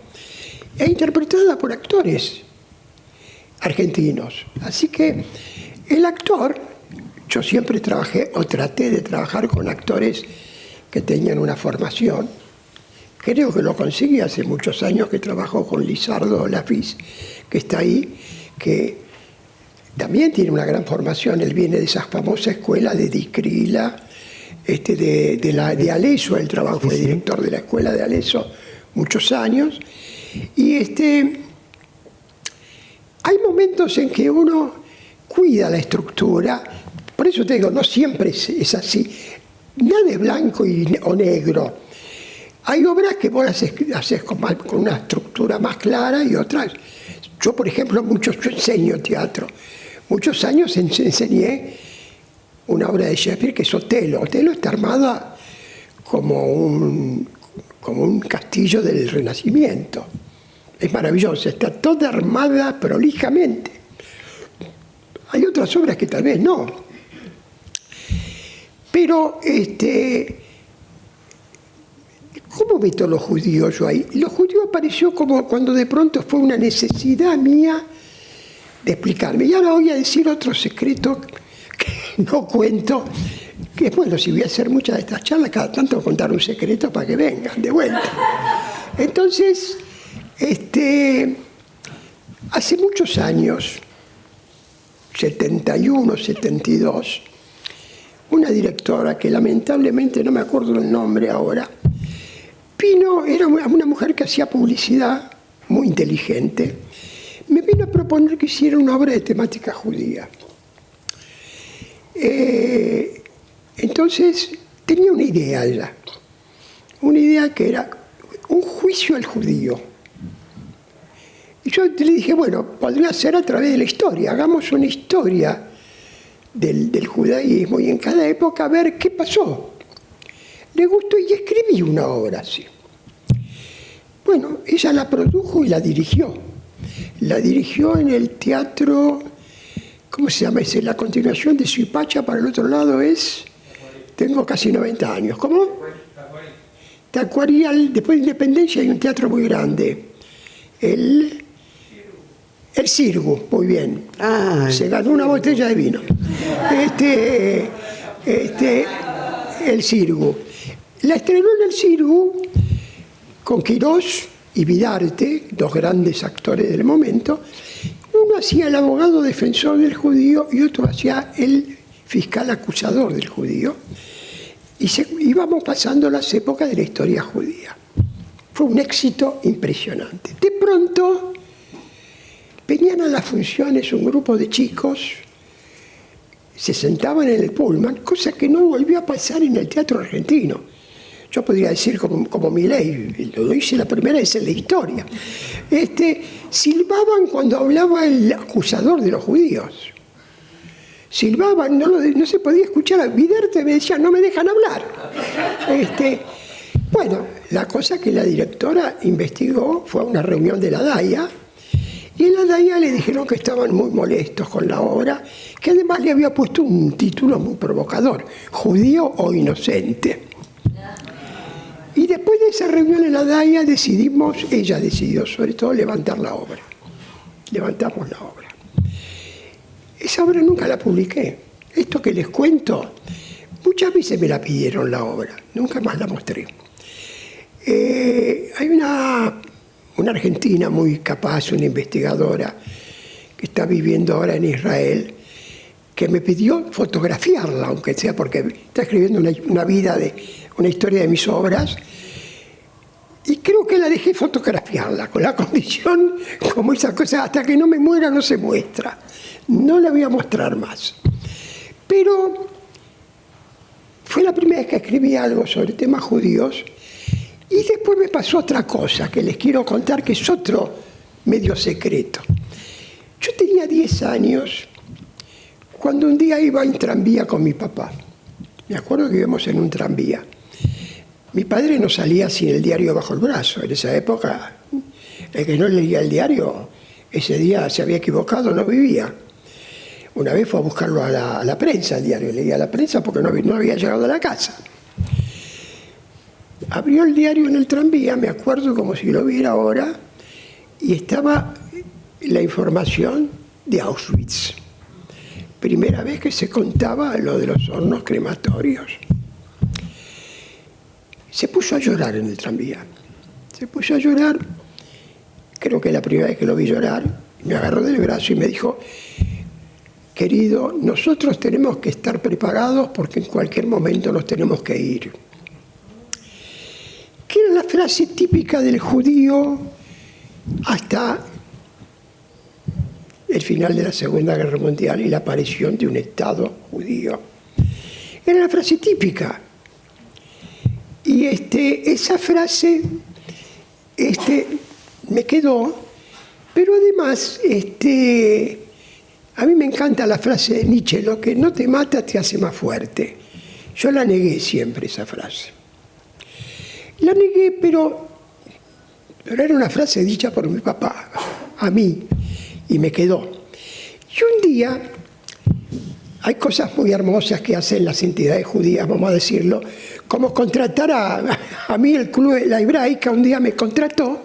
e interpretadas por actores argentinos. Así que el actor, yo siempre trabajé o traté de trabajar con actores que tenían una formación. Creo que lo conseguí hace muchos años que trabajo con Lizardo Lafis, que está ahí, que también tiene una gran formación. Él viene de esa famosa escuela de Di Crila, de Aleso. Él trabajó, fue director de la escuela de Aleso muchos años. Y hay momentos en que uno cuida la estructura. Por eso te digo, no siempre es así. Nada de blanco o negro. Hay obras que vos haces con una estructura más clara y otras. Yo, por ejemplo, yo enseño teatro. Muchos años enseñé una obra de Shakespeare que es Otelo. Otelo está armada como un castillo del Renacimiento. es maravillosa, está toda armada prolijamente. Hay otras obras que tal vez no. Pero, ¿cómo meto los judíos yo ahí? Los judíos apareció como cuando de pronto fue una necesidad mía de explicarme. Y ahora voy a decir otro secreto que no cuento, que bueno, si voy a hacer muchas de estas charlas, cada tanto voy a contar un secreto para que vengan de vuelta. Entonces, hace muchos años, 71, 72, una directora que lamentablemente no me acuerdo el nombre ahora, vino, era una mujer que hacía publicidad, muy inteligente, me vino a proponer que hiciera una obra de temática judía. Entonces, tenía una idea ella, una idea que era un juicio al judío. Y yo le dije, bueno, podría ser a través de la historia, hagamos una historia del judaísmo y en cada época a ver qué pasó. Le gustó y escribí una obra así. Bueno, ella la produjo y la dirigió. La dirigió en el teatro, ¿cómo se llama ese? La continuación de Suipacha para el otro lado es, tengo casi 90 años. ¿Cómo? Tacuarial, después de Independencia hay un teatro muy grande. El Sirgu, muy bien. Se ganó una botella de vino. El Sirgu. La estrenó en el Sirgu con Quirós y Vidarte, dos grandes actores del momento. Uno hacía el abogado defensor del judío y otro hacía el fiscal acusador del judío. Y íbamos pasando las épocas de la historia judía. Fue un éxito impresionante. De pronto venían a las funciones un grupo de chicos, se sentaban en el pullman, cosa que no volvió a pasar en el teatro argentino. Yo podría decir como Milei, lo hice la primera vez en la historia. Silbaban cuando hablaba el acusador de los judíos. Silbaban, no se podía escuchar. Vidarte me decía, no me dejan hablar. Bueno, la cosa que la directora investigó fue a una reunión de la DAIA, y en la DAIA le dijeron que estaban muy molestos con la obra, que además le había puesto un título muy provocador, Judío o Inocente. Y después de esa reunión en la DAIA ella decidió sobre todo levantar la obra. Levantamos la obra. Esa obra nunca la publiqué. Esto que les cuento, muchas veces me la pidieron la obra, nunca más la mostré. Hay una argentina muy capaz, una investigadora, que está viviendo ahora en Israel, que me pidió fotografiarla, aunque sea porque está escribiendo una historia de mis obras, y creo que la dejé fotografiarla, con la condición, como esa cosa, hasta que no me muera no se muestra. No la voy a mostrar más. Pero fue la primera vez que escribí algo sobre temas judíos, y después me pasó otra cosa que les quiero contar, que es otro medio secreto. Yo tenía 10 años cuando un día iba en tranvía con mi papá. Me acuerdo que íbamos en un tranvía. Mi padre no salía sin el diario bajo el brazo. En esa época, el que no leía el diario, ese día se había equivocado, no vivía. Una vez fue a buscarlo a la prensa, el diario. Leía la prensa porque no había llegado a la casa. Abrió el diario en el tranvía, me acuerdo como si lo viera ahora, y estaba la información de Auschwitz. Primera vez que se contaba lo de los hornos crematorios. Se puso a llorar en el tranvía. Se puso a llorar, creo que la primera vez que lo vi llorar, me agarró del brazo y me dijo, querido, nosotros tenemos que estar preparados porque en cualquier momento nos tenemos que ir. Que era la frase típica del judío hasta el final de la Segunda Guerra Mundial y la aparición de un Estado judío. Era la frase típica. Y esa frase me quedó, pero además a mí me encanta la frase de Nietzsche, lo que no te mata te hace más fuerte. Yo la negué siempre, esa frase. La negué, pero pero era una frase dicha por mi papá, a mí, y me quedó. Y un día, hay cosas muy hermosas que hacen las entidades judías, vamos a decirlo, como contratar a mí el Club de la Hebraica, un día me contrató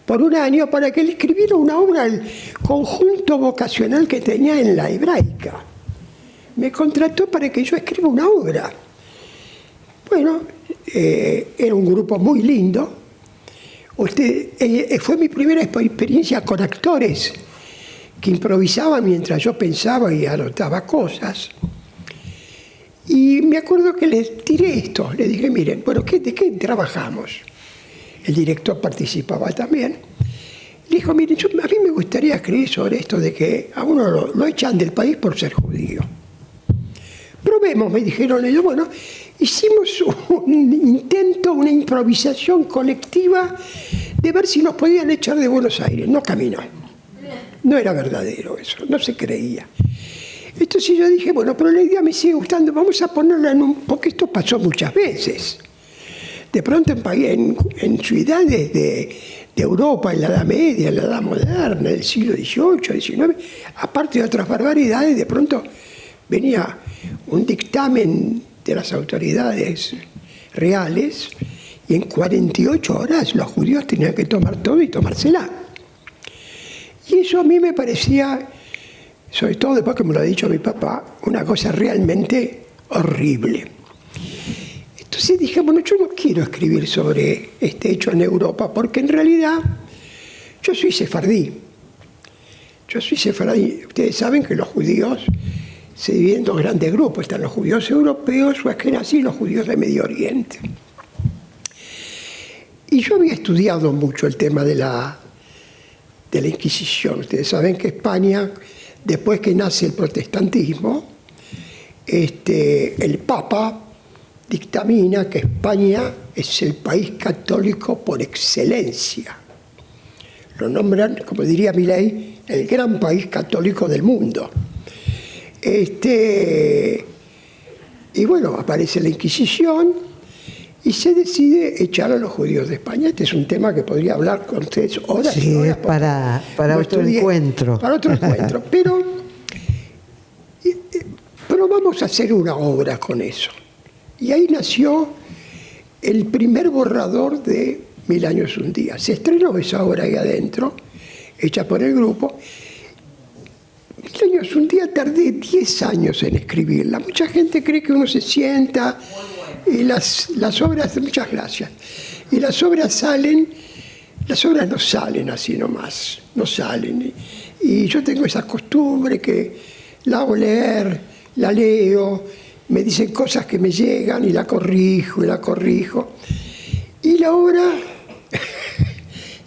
por un año para que le escribiera una obra al conjunto vocacional que tenía en la Hebraica. Me contrató para que yo escriba una obra. Bueno, era un grupo muy lindo. Fue mi primera experiencia con actores que improvisaban mientras yo pensaba y anotaba cosas. Y me acuerdo que les tiré esto. Le dije, miren, bueno, ¿de qué trabajamos? El director participaba también. Le dijo, miren, a mí me gustaría escribir sobre esto de que a uno lo echan del país por ser judío. Probemos, me dijeron ellos. Bueno, hicimos un intento, una improvisación colectiva de ver si nos podían echar de Buenos Aires. No caminó. No era verdadero eso, no se creía. Entonces yo dije, bueno, pero la idea me sigue gustando, vamos a ponerla porque esto pasó muchas veces. De pronto en ciudades de Europa, en la Edad Media, en la Edad Moderna, del siglo XVIII, XIX, aparte de otras barbaridades, de pronto venía un dictamen de las autoridades reales y en 48 horas los judíos tenían que tomar todo y tomársela. Y eso a mí me parecía, sobre todo después que me lo ha dicho mi papá, una cosa realmente horrible. Entonces dije, bueno, yo no quiero escribir sobre este hecho en Europa, porque en realidad yo soy sefardí. Ustedes saben que los judíos se dividen en dos grandes grupos. Están los judíos europeos o askenazí y los judíos de Medio Oriente. Y yo había estudiado mucho el tema de la Inquisición. Ustedes saben que España, después que nace el protestantismo, el Papa dictamina que España es el país católico por excelencia. Lo nombran, como diría Milei, el gran país católico del mundo. Y bueno, aparece la Inquisición y se decide echar a los judíos de España. Este es un tema que podría hablar con ustedes horas y horas.
Sí, para otro encuentro.
Para otro encuentro. Pero vamos a hacer una obra con eso. Y ahí nació el primer borrador de 1000 años un día. Se estrenó esa obra ahí adentro, hecha por el grupo. 1000 años un día tardé 10 años en escribirla. Mucha gente cree que uno se sienta y las obras, muchas gracias, y las obras no salen así nomás, no salen. Y yo tengo esa costumbre que la hago leer, la leo, me dicen cosas que me llegan y la corrijo. Y la obra,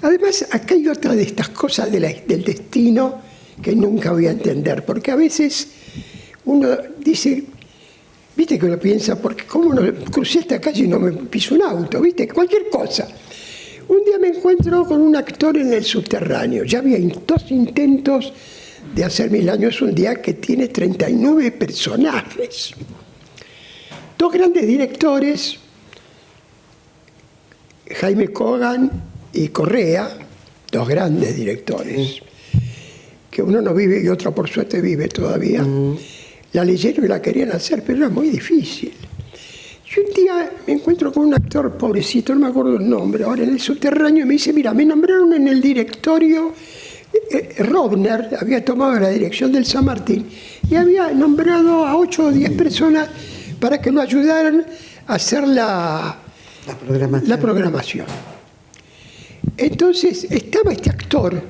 además acá hay otra de estas cosas del destino que nunca voy a entender, porque a veces uno dice, viste que uno piensa, porque cómo no crucé esta calle y no me piso un auto, viste, cualquier cosa. Un día me encuentro con un actor en el subterráneo, ya había 2 intentos de hacer 1000 años un día, que tiene 39 personajes. 2 grandes directores, Jaime Kogan y Correa, 2 grandes directores, que uno no vive y otro por suerte vive todavía. La leyeron y la querían hacer, pero era muy difícil. Y un día me encuentro con un actor pobrecito, no me acuerdo el nombre, ahora en el subterráneo, y me dice, mira, me nombraron en el directorio, Robner había tomado la dirección del San Martín y había nombrado a 8 o 10 personas para que lo ayudaran a hacer la programación. Entonces estaba este actor,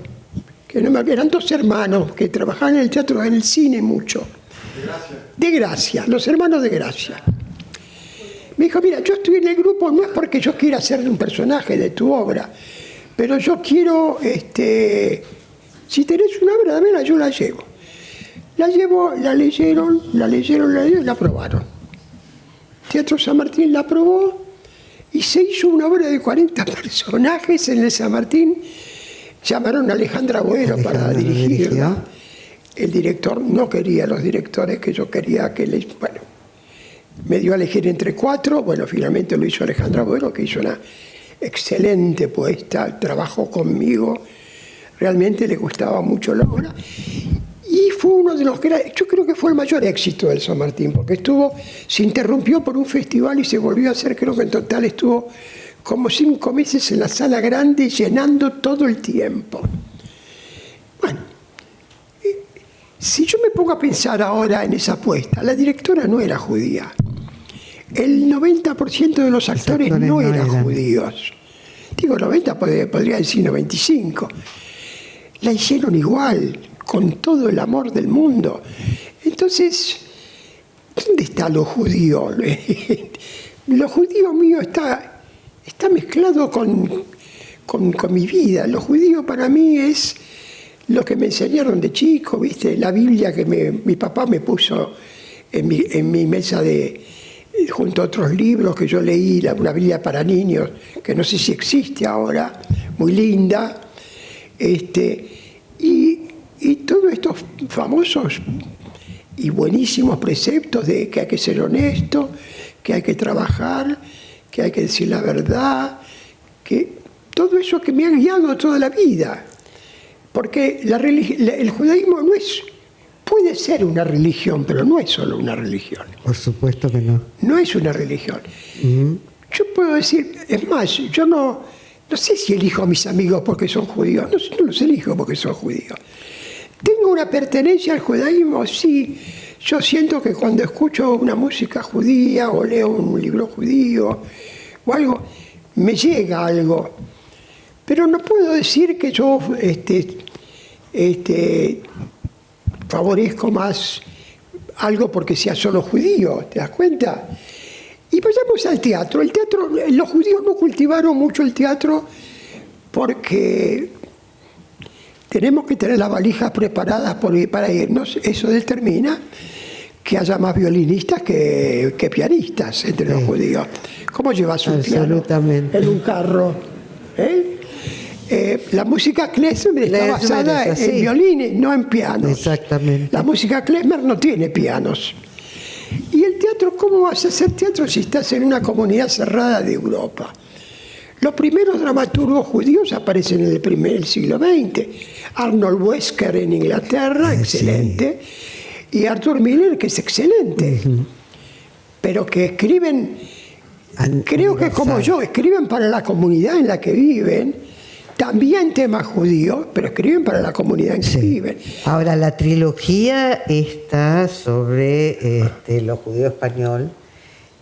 que eran 2 hermanos que trabajaban en el teatro, en el cine mucho. De Gracia, los hermanos de Gracia. Me dijo, mira, yo estoy en el grupo, no es porque yo quiera ser un personaje de tu obra, pero yo quiero, si tenés una obra, dámela, yo la llevo. La llevo, la leyeron y la aprobaron. Teatro San Martín la aprobó y se hizo una obra de 40 personajes en el San Martín. Llamaron a Alejandra Boero para dirigirla. El director no quería los directores que yo quería que me dio a elegir entre 4. Bueno, finalmente lo hizo Alejandra Boero, que hizo una excelente poeta, trabajó conmigo, realmente le gustaba mucho la obra. Y fue uno de los yo creo que fue el mayor éxito del San Martín, porque se interrumpió por un festival y se volvió a hacer, creo que en total estuvo como 5 meses en la sala grande, llenando todo el tiempo. Bueno, si yo me pongo a pensar ahora en esa apuesta, la directora no era judía. El 90% de los actores no eran judíos. Digo 90, podría decir 95. La hicieron igual, con todo el amor del mundo. Entonces, ¿dónde está lo judío? Lo judío mío está mezclado con mi vida. Lo judío para mí es lo que me enseñaron de chico, ¿viste? La Biblia que mi papá me puso en mi mesa junto a otros libros que yo leí, una Biblia para niños, que no sé si existe ahora, muy linda. Y todos estos famosos y buenísimos preceptos de que hay que ser honesto, que hay que trabajar, que hay que decir la verdad, que todo eso que me ha guiado toda la vida. Porque el judaísmo puede ser una religión, pero no es solo una religión.
Por supuesto que no.
No es una religión. Yo puedo decir, es más, yo no sé si elijo a mis amigos porque son judíos, no los elijo porque son judíos. ¿Tengo una pertenencia al judaísmo? Sí. Yo siento que cuando escucho una música judía o leo un libro judío o algo, me llega algo. Pero no puedo decir que yo favorezco más algo porque sea solo judío, ¿te das cuenta? Y pasamos al teatro. Los judíos no cultivaron mucho el teatro porque tenemos que tener las valijas preparadas para irnos. Eso determina que haya más violinistas que pianistas entre los judíos. ¿Cómo llevas un piano en un carro? La música klezmer está basada en violines, no en pianos.
Exactamente.
La música klezmer no tiene pianos. ¿Y el teatro? ¿Cómo vas a hacer teatro si estás en una comunidad cerrada de Europa? Los primeros dramaturgos judíos aparecen en el siglo XX. Arnold Wesker en Inglaterra, excelente. Sí. Y Arthur Miller, que es excelente. Pero que escriben, creo que como yo, escriben para la comunidad en la que viven. También temas judíos, pero escriben para la comunidad en que viven.
Ahora, la trilogía está sobre lo judío español.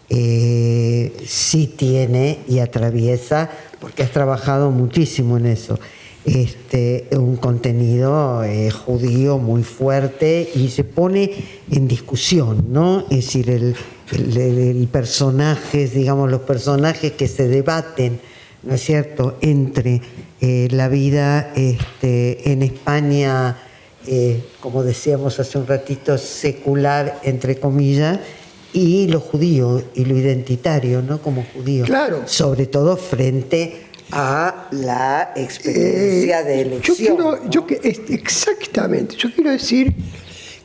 Sí tiene y atraviesa, porque has trabajado muchísimo en eso, un contenido judío muy fuerte y se pone en discusión, ¿no? Es decir, el personaje, digamos, los personajes que se debaten, ¿no es cierto?, entre la vida en España, como decíamos hace un ratito, secular, entre comillas, y lo judío y lo identitario, ¿no?, como judío.
Claro.
Sobre todo frente a la experiencia de elección.
Exactamente. Yo quiero decir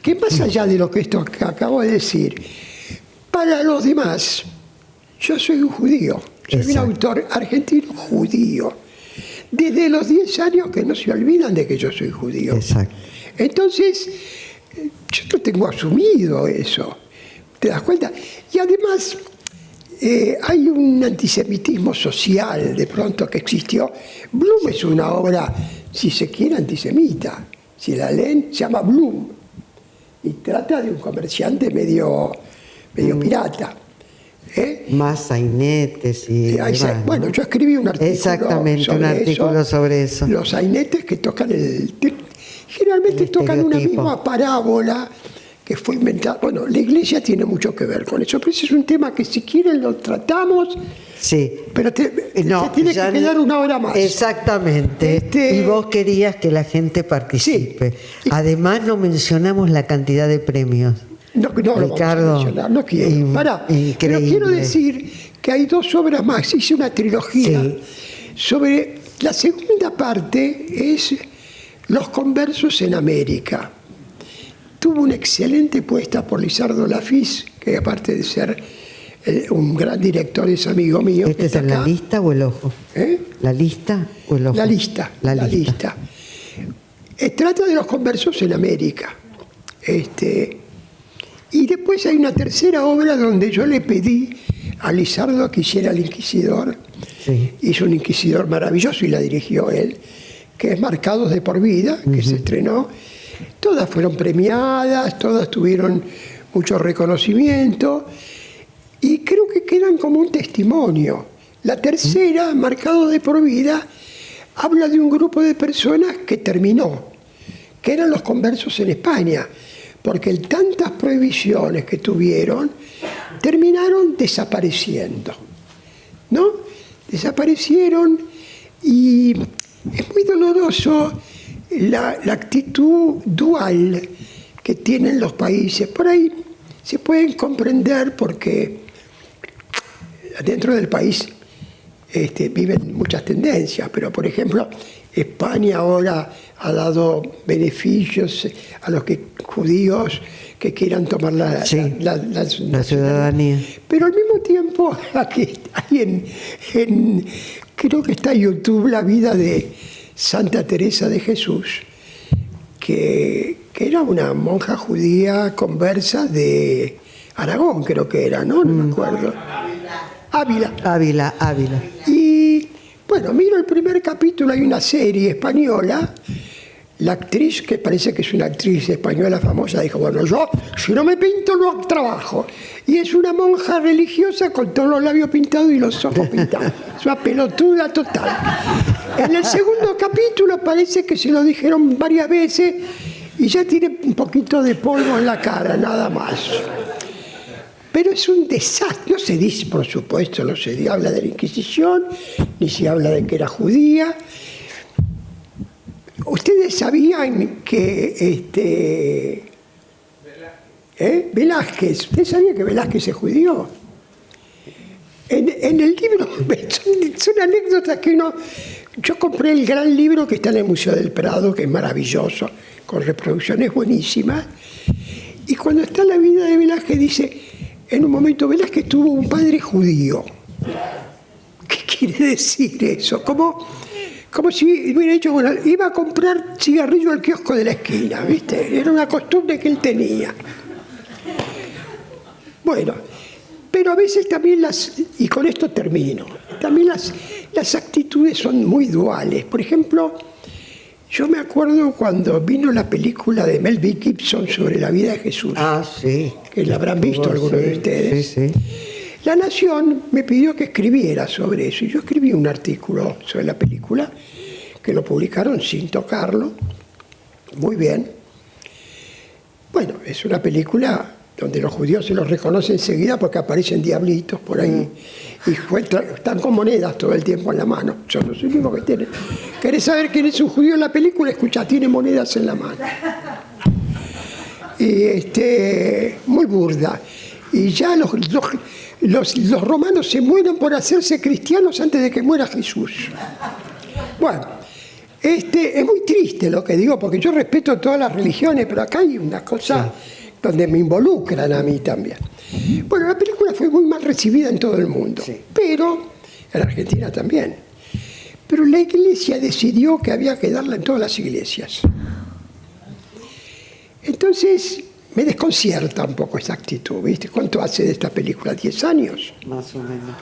que más allá de lo que acabo de decir, para los demás, yo soy un judío. Soy un autor argentino judío. Desde los 10 años que no se olvidan de que yo soy judío.
Exacto.
Entonces, yo no tengo asumido eso. ¿Te das cuenta? Y además, hay un antisemitismo social de pronto que existió. Bloom es una obra, si se quiere, antisemita. Si la leen, se llama Bloom. Y trata de un comerciante medio pirata.
Más sainetes y demás,
bueno,
¿no?
yo escribí un artículo.
Exactamente, un artículo sobre eso.
Los sainetes que tocan generalmente tocan una misma parábola que fue inventada. Bueno, la iglesia tiene mucho que ver con eso, pero ese es un tema que si quieren lo tratamos.
Sí.
Pero se tiene que quedar una hora más.
Exactamente. Y vos querías que la gente participe. Sí. Además, no mencionamos la cantidad de premios.
No,
Ricardo,
no quiero. Pero quiero decir que hay 2 obras más. Hice una trilogía sobre... La segunda parte es Los conversos en América. Tuvo una excelente puesta por Lizardo Lafis, que aparte de ser un gran director es amigo mío.
¿Este es en La Lista o El Ojo? ¿La Lista o El Ojo?
La Lista. Trata de los conversos en América. Y después hay una tercera obra donde yo le pedí a Lizardo que hiciera El Inquisidor.
Sí.
Hizo un inquisidor maravilloso y la dirigió él, que es Marcados de por Vida, que se estrenó. Todas fueron premiadas, todas tuvieron mucho reconocimiento y creo que quedan como un testimonio. La tercera, Marcados de por Vida, habla de un grupo de personas que terminó, que eran los conversos en España, porque tantas prohibiciones que tuvieron terminaron desapareciendo, ¿no? Desaparecieron y es muy doloroso la actitud dual que tienen los países. Por ahí se pueden comprender porque dentro del país viven muchas tendencias, pero por ejemplo España ahora ha dado beneficios a los judíos que quieran tomar la
ciudadanía.
Pero al mismo tiempo, aquí hay creo que está en YouTube la vida de Santa Teresa de Jesús, que era una monja judía conversa de Aragón, creo que era, ¿no? No me acuerdo. Ávila. Y bueno, miro el primer capítulo, hay una serie española. La actriz, que parece que es una actriz española famosa, dijo, bueno, yo si no me pinto no trabajo. Y es una monja religiosa con todos los labios pintados y los ojos pintados. Es una pelotuda total. En el segundo capítulo parece que se lo dijeron varias veces y ya tiene un poquito de polvo en la cara, nada más. Pero es un desastre. No se dice, por supuesto, no se habla de la Inquisición, ni se habla de que era judía. ¿Ustedes sabían que Velázquez, ¿usted sabía que Velázquez es judío? En el libro, son anécdotas que yo compré el gran libro que está en el Museo del Prado, que es maravilloso, con reproducciones buenísimas, y cuando está la vida de Velázquez dice, en un momento Velázquez tuvo un padre judío. ¿Qué quiere decir eso? Como si hubiera dicho, bueno, iba a comprar cigarrillo al kiosco de la esquina, ¿viste? Era una costumbre que él tenía. Bueno, pero a veces también y con esto termino, también las actitudes son muy duales. Por ejemplo, yo me acuerdo cuando vino la película de Mel Gibson sobre la vida de Jesús.
Sí.
Que la habrán visto algunos de ustedes.
Sí.
La Nación me pidió que escribiera sobre eso y yo escribí un artículo sobre la película que lo publicaron sin tocarlo. Muy bien. Bueno, es una película donde los judíos se los reconocen enseguida porque aparecen diablitos por ahí y están con monedas todo el tiempo en la mano. Son los únicos que tienen. ¿Querés saber quién es un judío en la película? Escucha, tiene monedas en la mano. Y muy burda. Y ya los romanos se mueren por hacerse cristianos antes de que muera Jesús. Bueno, es muy triste lo que digo, porque yo respeto todas las religiones, pero acá hay una cosa donde me involucran a mí también. Bueno, la película fue muy mal recibida en todo el mundo, pero en Argentina también. Pero la Iglesia decidió que había que darla en todas las iglesias. Entonces me desconcierta un poco esa actitud, ¿viste? ¿Cuánto hace de esta película? ¿10 años?
Más o menos.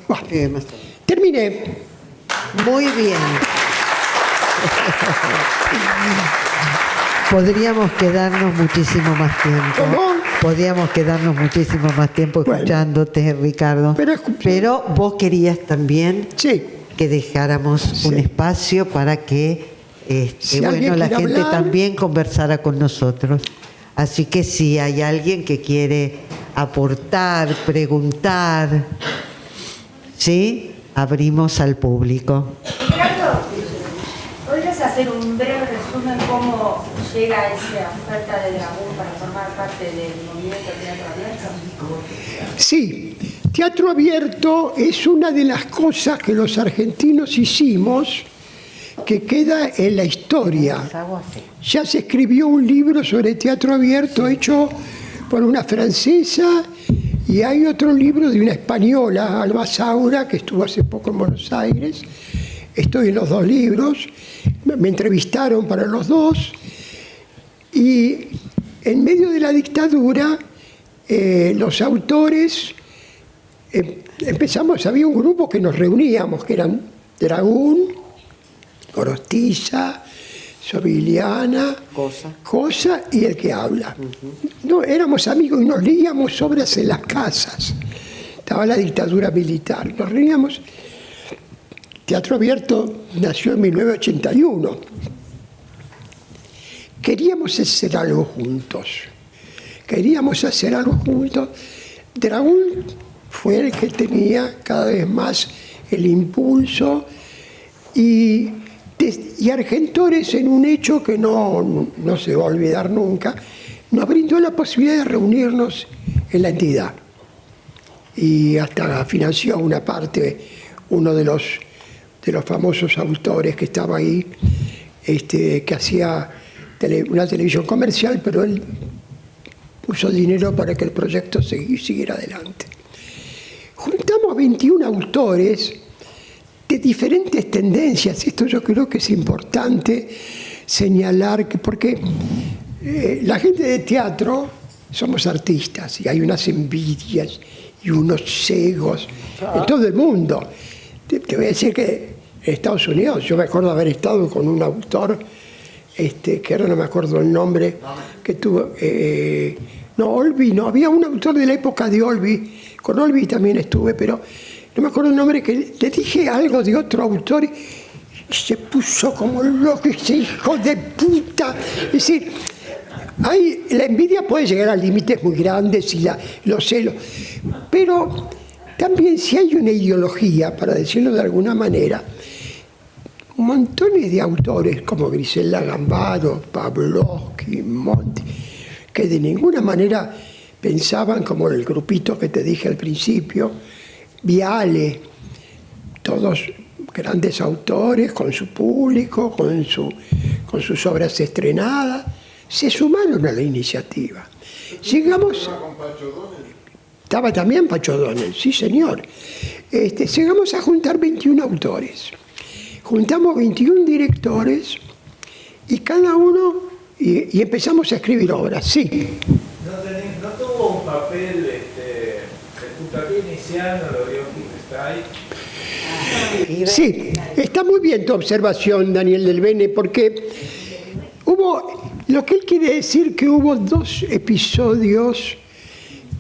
Bueno,
Más
terminé.
Muy bien. Podríamos quedarnos muchísimo más tiempo.
¿Cómo?
Podríamos quedarnos muchísimo más tiempo escuchándote, Ricardo. Pero vos querías también que dejáramos un espacio para que la gente también conversara con nosotros. Así que si hay alguien que quiere aportar, preguntar, ¿sí? Abrimos al público.
Ricardo, ¿podrías hacer un breve resumen cómo llega esa oferta de Dragún para formar parte del movimiento Teatro Abierto?
Sí, Teatro Abierto es una de las cosas que los argentinos hicimos que queda en la historia. Ya se escribió un libro sobre teatro abierto hecho por una francesa Y hay otro libro de una española, Alba Saura, que estuvo hace poco en Buenos Aires. Estoy en los dos libros, me entrevistaron para los dos. Y en medio de la dictadura, los autores empezamos, había un grupo que nos reuníamos, que eran Dragún, Gorostiza, Sobiliana, Cosa y el que habla. No, éramos amigos y nos leíamos obras en las casas. Estaba la dictadura militar. Nos reuníamos. Teatro Abierto nació en 1981. Queríamos hacer algo juntos. Dragún fue el que tenía cada vez más el impulso y Argentores, en un hecho que no se va a olvidar nunca, nos brindó la posibilidad de reunirnos en la entidad. Y hasta financió una parte, uno de los famosos autores que estaba ahí, que hacía una televisión comercial, pero él puso dinero para que el proyecto siguiera adelante. Juntamos 21 autores de diferentes tendencias. Esto yo creo que es importante señalar, porque la gente de teatro somos artistas y hay unas envidias y unos cegos en todo el mundo. Te voy a decir que en Estados Unidos, yo me acuerdo haber estado con un autor, que ahora no me acuerdo el nombre, que tuvo, Olby, no, había un autor de la época de Olby, con Olby también estuve, pero no me acuerdo el nombre, que le dije algo de otro autor y se puso como loco, ese hijo de puta. Es decir, la envidia puede llegar a límites muy grandes y los celos, pero también si hay una ideología, para decirlo de alguna manera, montones de autores como Griselda Gambaro, Pavlovsky, Monti, que de ninguna manera pensaban como el grupito que te dije al principio, Viale, todos grandes autores con su público, con sus obras estrenadas, se sumaron a la iniciativa. Llegamos... Estaba también Pacho Donel, sí señor. Llegamos a juntar 21 autores. Juntamos 21 directores y cada uno, y empezamos a escribir obras, sí.
¿No tuvo un papel, el puntapié inicial, no lo dio Quintestay?
Sí, está muy bien tu observación, Daniel del Bene, porque lo que él quiere decir que hubo 2 episodios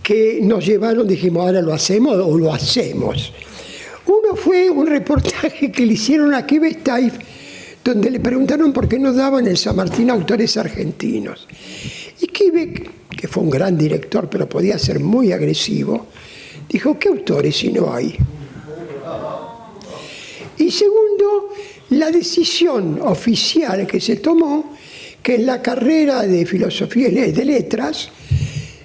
que nos llevaron, dijimos, ahora lo hacemos o lo hacemos. Uno fue un reportaje que le hicieron a Quintestay, donde le preguntaron por qué no daban el San Martín a autores argentinos. Y Quintestay, que fue un gran director, pero podía ser muy agresivo, dijo, ¿qué autores si no hay? Y segundo, la decisión oficial que se tomó, que en la carrera de Filosofía y de Letras,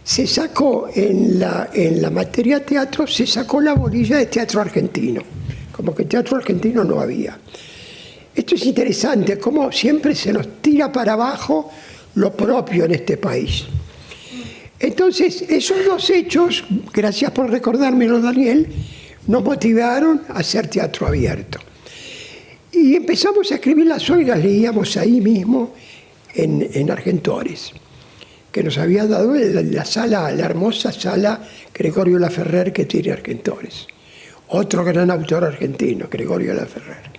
se sacó en la materia teatro, se sacó la bolilla de teatro argentino, como que teatro argentino no había. Esto es interesante, como siempre se nos tira para abajo lo propio en este país. Entonces, esos 2 hechos, gracias por recordármelo, Daniel, nos motivaron a hacer teatro abierto. Y empezamos a escribir las obras, las leíamos ahí mismo en Argentores, que nos había dado la hermosa sala Gregorio Laferrer que tiene Argentores. Otro gran autor argentino, Gregorio Laferrer.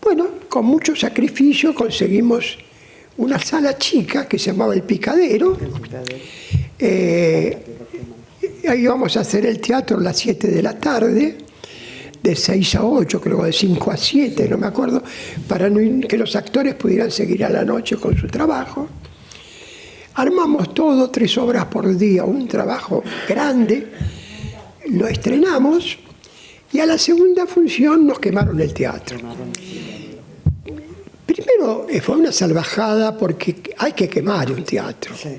Bueno, con mucho sacrificio conseguimos una sala chica que se llamaba El Picadero. Ahí íbamos a hacer el teatro a las 7 de la tarde, de 6 a 8, creo, de 5 a 7, no me acuerdo, para que los actores pudieran seguir a la noche con su trabajo. Armamos todo, 3 obras por día, un trabajo grande, lo estrenamos y a la segunda función nos quemaron el teatro. Primero fue una salvajada porque hay que quemar un teatro. Sí.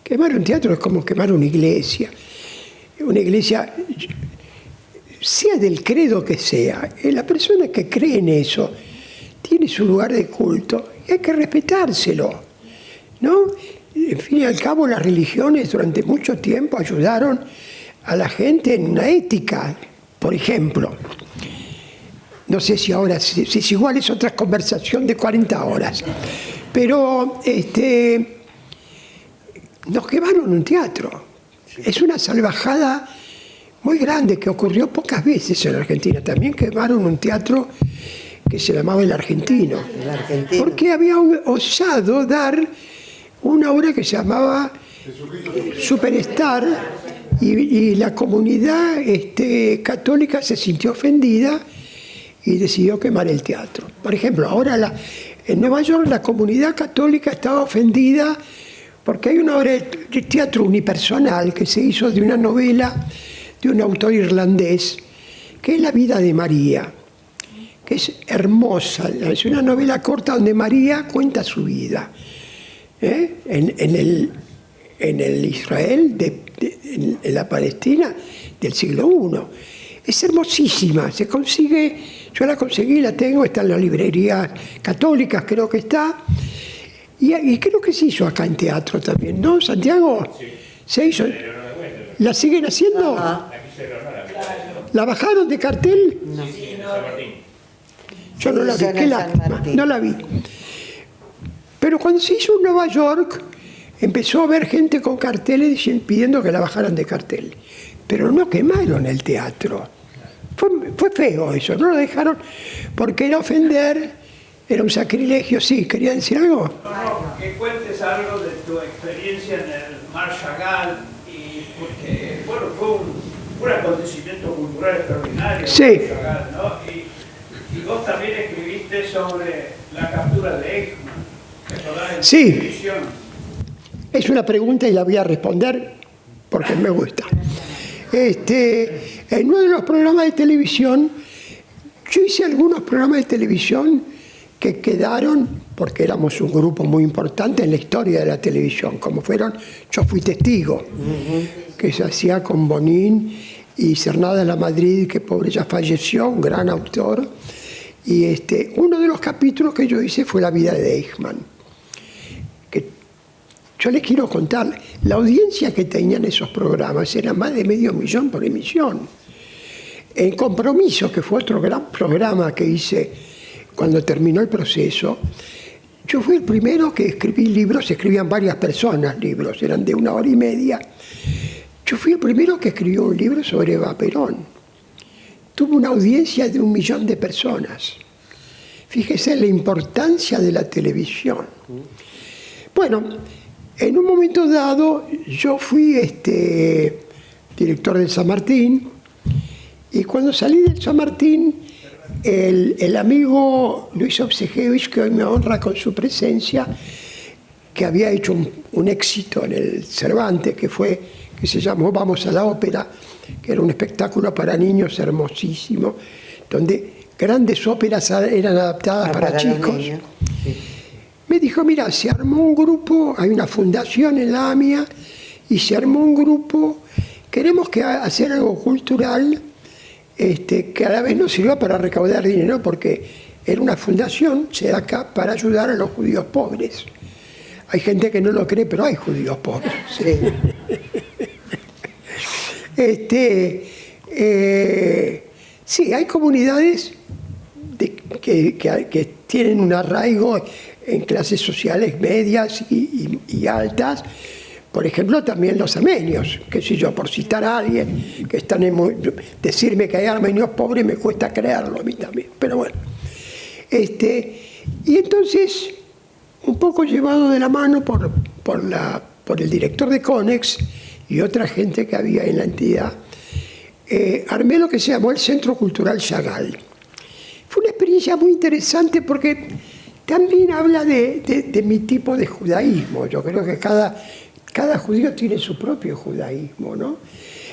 Quemar un teatro es como quemar una iglesia. Una iglesia, sea del credo que sea, la persona que cree en eso tiene su lugar de culto y hay que respetárselo, ¿no? en fin y al cabo, las religiones durante mucho tiempo ayudaron a la gente en una ética, por ejemplo. No sé si ahora, si es igual, es otra conversación de 40 horas. Pero nos quemaron un teatro. Es una salvajada muy grande que ocurrió pocas veces en Argentina. También quemaron un teatro que se llamaba El Argentino.
El Argentino.
Porque había osado dar una obra que se llamaba Superstar y la comunidad católica se sintió ofendida y decidió quemar el teatro. Por ejemplo, ahora en Nueva York la comunidad católica estaba ofendida porque hay una obra de teatro unipersonal que se hizo de una novela de un autor irlandés, que es La vida de María, que es hermosa. Es una novela corta donde María cuenta su vida. En el Israel, en la Palestina del siglo I. Es hermosísima, se consigue, yo la conseguí, la tengo, está en las librerías católicas, creo que está, y creo que se hizo acá en teatro también, ¿no, Santiago? Sí. ¿Se hizo? ¿La siguen haciendo?
Ajá.
¿La bajaron de cartel?
No.
Yo no la vi,
Zona
qué
San
lástima,
Martín.
no la vi. Pero cuando se hizo en Nueva York, empezó a haber gente con carteles pidiendo que la bajaran de cartel. Pero no quemaron el teatro. Fue feo eso, no lo dejaron porque era ofender, era un sacrilegio. Sí, ¿quería decir algo?
No, que cuentes algo de tu experiencia en el Mar Chagall, porque, bueno, fue un acontecimiento cultural extraordinario.
Sí.
El Mar Chagall, ¿no? Y vos también escribiste sobre la captura de Eichmann, ¿recordás? En
Sí.
televisión.
Es una pregunta y la voy a responder porque me gusta. En uno de los programas de televisión, yo hice algunos programas de televisión que quedaron, porque éramos un grupo muy importante en la historia de la televisión, como fueron Yo fui testigo, que se hacía con Bonín y Cernada La Madrid, que pobre ya falleció, un gran autor. Y uno de los capítulos que yo hice fue La vida de Eichmann. Yo les quiero contar, la audiencia que tenían esos programas era más de 500.000 por emisión. En Compromiso, que fue otro gran programa que hice cuando terminó el proceso, yo fui el primero que escribí libros, escribían varias personas libros, eran de 1 hora y media. Yo fui el primero que escribió un libro sobre Eva Perón. Tuvo una audiencia de 1 millón de personas. Fíjese la importancia de la televisión. Bueno, en un momento dado, yo fui director del San Martín, y cuando salí del San Martín, el amigo Luis Obsejevich, que hoy me honra con su presencia, que había hecho un éxito en el Cervantes, que se llamó Vamos a la Ópera, que era un espectáculo para niños hermosísimo, donde grandes óperas eran adaptadas para chicos.
Sí.
Me dijo, mira, se armó un grupo, hay una fundación en la AMIA, y se armó un grupo, queremos hacer algo cultural, que a la vez nos sirva para recaudar dinero, porque era una fundación, se da acá, para ayudar a los judíos pobres. Hay gente que no lo cree, pero hay judíos pobres.
Sí.
Sí, hay comunidades que tienen un arraigo en clases sociales medias y altas. Por ejemplo, también los armenios, qué sé yo, por citar a alguien que están decirme que hay armenios pobres me cuesta creerlo a mí también, pero bueno. Y entonces, un poco llevado de la mano por el director de Conex y otra gente que había en la entidad, armé lo que se llamó el Centro Cultural Chagall. Fue una experiencia muy interesante porque también habla de mi tipo de judaísmo. Yo creo que cada judío tiene su propio judaísmo, ¿no?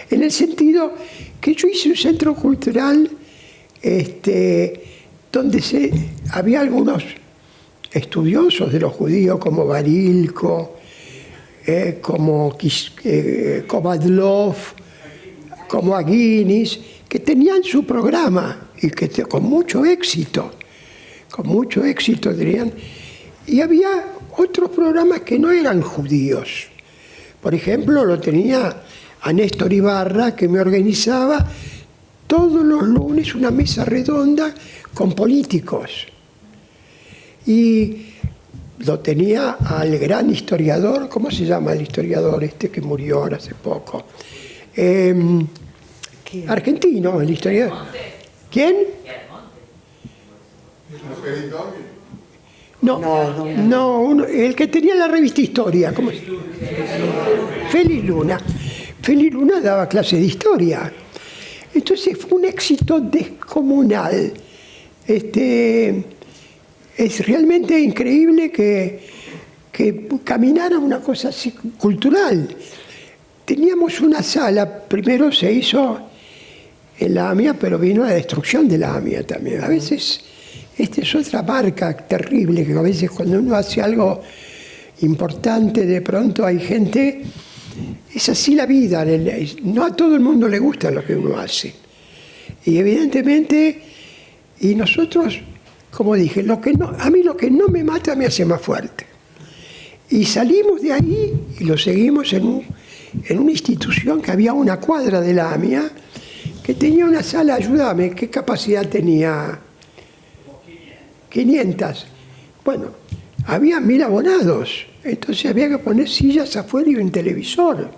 En el sentido que yo hice un centro cultural donde había algunos estudiosos de los judíos como Barilko, como Kovadlov, como Aguinis, que tenían su programa y que con mucho éxito tenían. Y había otros programas que no eran judíos. Por ejemplo, lo tenía a Néstor Ibarra, que me organizaba todos los lunes una mesa redonda con políticos. Y lo tenía al gran historiador, ¿cómo se llama el historiador este que murió ahora hace poco? Argentino, el historiador. ¿Quién? No, el que tenía la revista Historia. ¿Cómo es? Félix Luna. Félix Luna daba clase de historia. Entonces fue un éxito descomunal. Es realmente increíble que caminara una cosa así cultural. Teníamos una sala, primero se hizo en la AMIA, pero vino la destrucción de la AMIA también. A veces, esta es otra marca terrible, que a veces cuando uno hace algo importante, de pronto hay gente, es así la vida, no a todo el mundo le gusta lo que uno hace. Y evidentemente, y nosotros, como dije, a mí lo que no me mata me hace más fuerte. Y salimos de ahí y lo seguimos en una institución que había una cuadra de la AMIA, que tenía una sala, ayúdame, ¿qué capacidad tenía? 500. Bueno, había 1000 abonados, entonces había que poner sillas afuera y un televisor.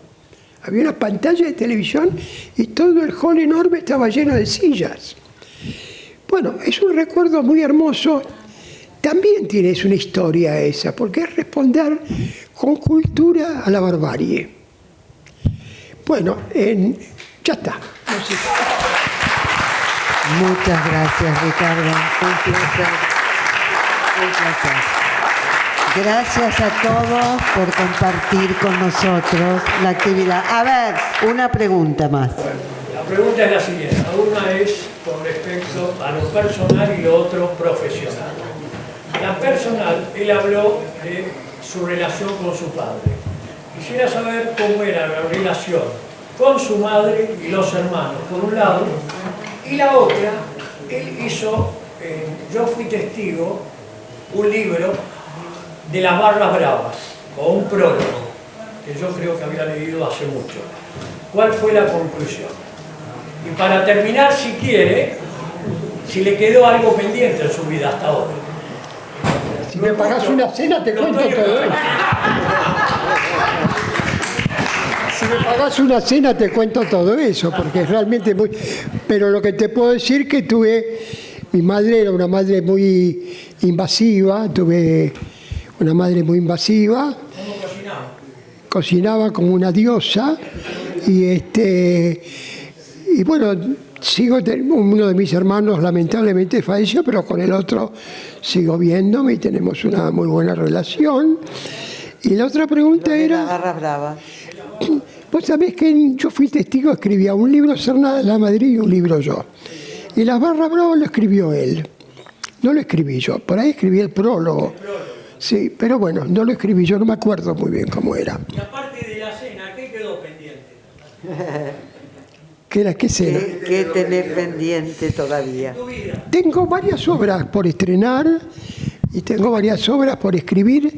Había una pantalla de televisión y todo el hall enorme estaba lleno de sillas. Bueno, es un recuerdo muy hermoso. También tienes una historia esa, porque es responder con cultura a la barbarie. Bueno, ya está.
Muchas gracias, Ricardo. Un placer. Un placer. Gracias a todos por compartir con nosotros la actividad. A ver, una pregunta más.
La pregunta es la siguiente. Una es con respecto a lo personal y lo otro profesional. La personal, él habló de su relación con su padre. Quisiera saber cómo era la relación con su madre y los hermanos, por un lado, y la otra, él hizo, yo fui testigo, un libro de las barras bravas, o un prólogo, que yo creo que había leído hace mucho. ¿Cuál fue la conclusión? Y para terminar, si quiere, si le quedó algo pendiente en su vida hasta ahora.
Si me pagas una cena, te cuento todo eso. Si me pagas una cena, te cuento todo eso, porque es realmente muy... Pero lo que te puedo decir que mi madre era una madre muy invasiva, tuve una madre muy invasiva.
¿Cómo cocinaba?
Cocinaba como una diosa y bueno, uno de mis hermanos lamentablemente falleció, pero con el otro sigo viéndome y tenemos una muy buena relación. Y la otra pregunta era...
La barra brava.
Vos sabés que yo fui testigo, escribía un libro Cerna de la Madrid y un libro yo. Y las barras bravas lo escribió él. No lo escribí yo, por ahí escribí el prólogo. Sí, pero bueno, no lo escribí yo, no me acuerdo muy bien cómo era.
Y aparte de la cena, ¿qué quedó pendiente?
¿Qué cena?
¿Qué tenés pendiente todavía?
Tengo varias obras por estrenar y tengo varias obras por escribir.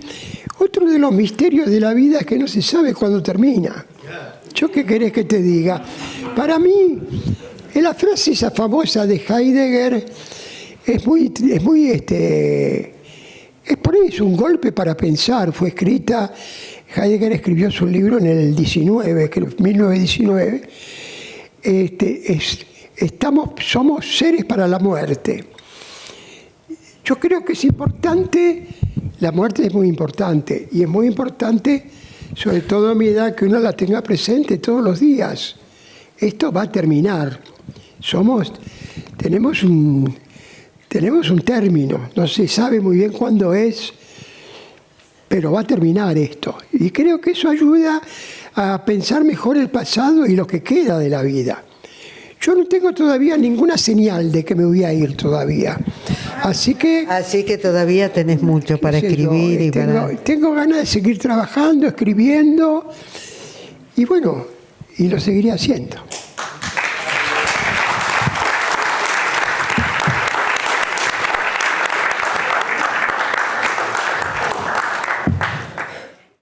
Otro de los misterios de la vida es que no se sabe cuándo termina. ¿Yo qué querés que te diga? Para mí, la frase esa famosa de Heidegger es por eso un golpe para pensar. Fue escrita, Heidegger escribió su libro en el 1919. Somos seres para la muerte. Yo creo que es importante, la muerte es muy importante, y es muy importante, sobre todo a mi edad, que uno la tenga presente todos los días. Esto va a terminar. Tenemos un término, no se sabe muy bien cuándo es, pero va a terminar esto. Y creo que eso ayuda a pensar mejor el pasado y lo que queda de la vida. Yo no tengo todavía ninguna señal de que me voy a ir todavía. Así que
todavía tenés mucho para escribir y
tengo ganas de seguir trabajando, escribiendo, y bueno, y lo seguiré haciendo.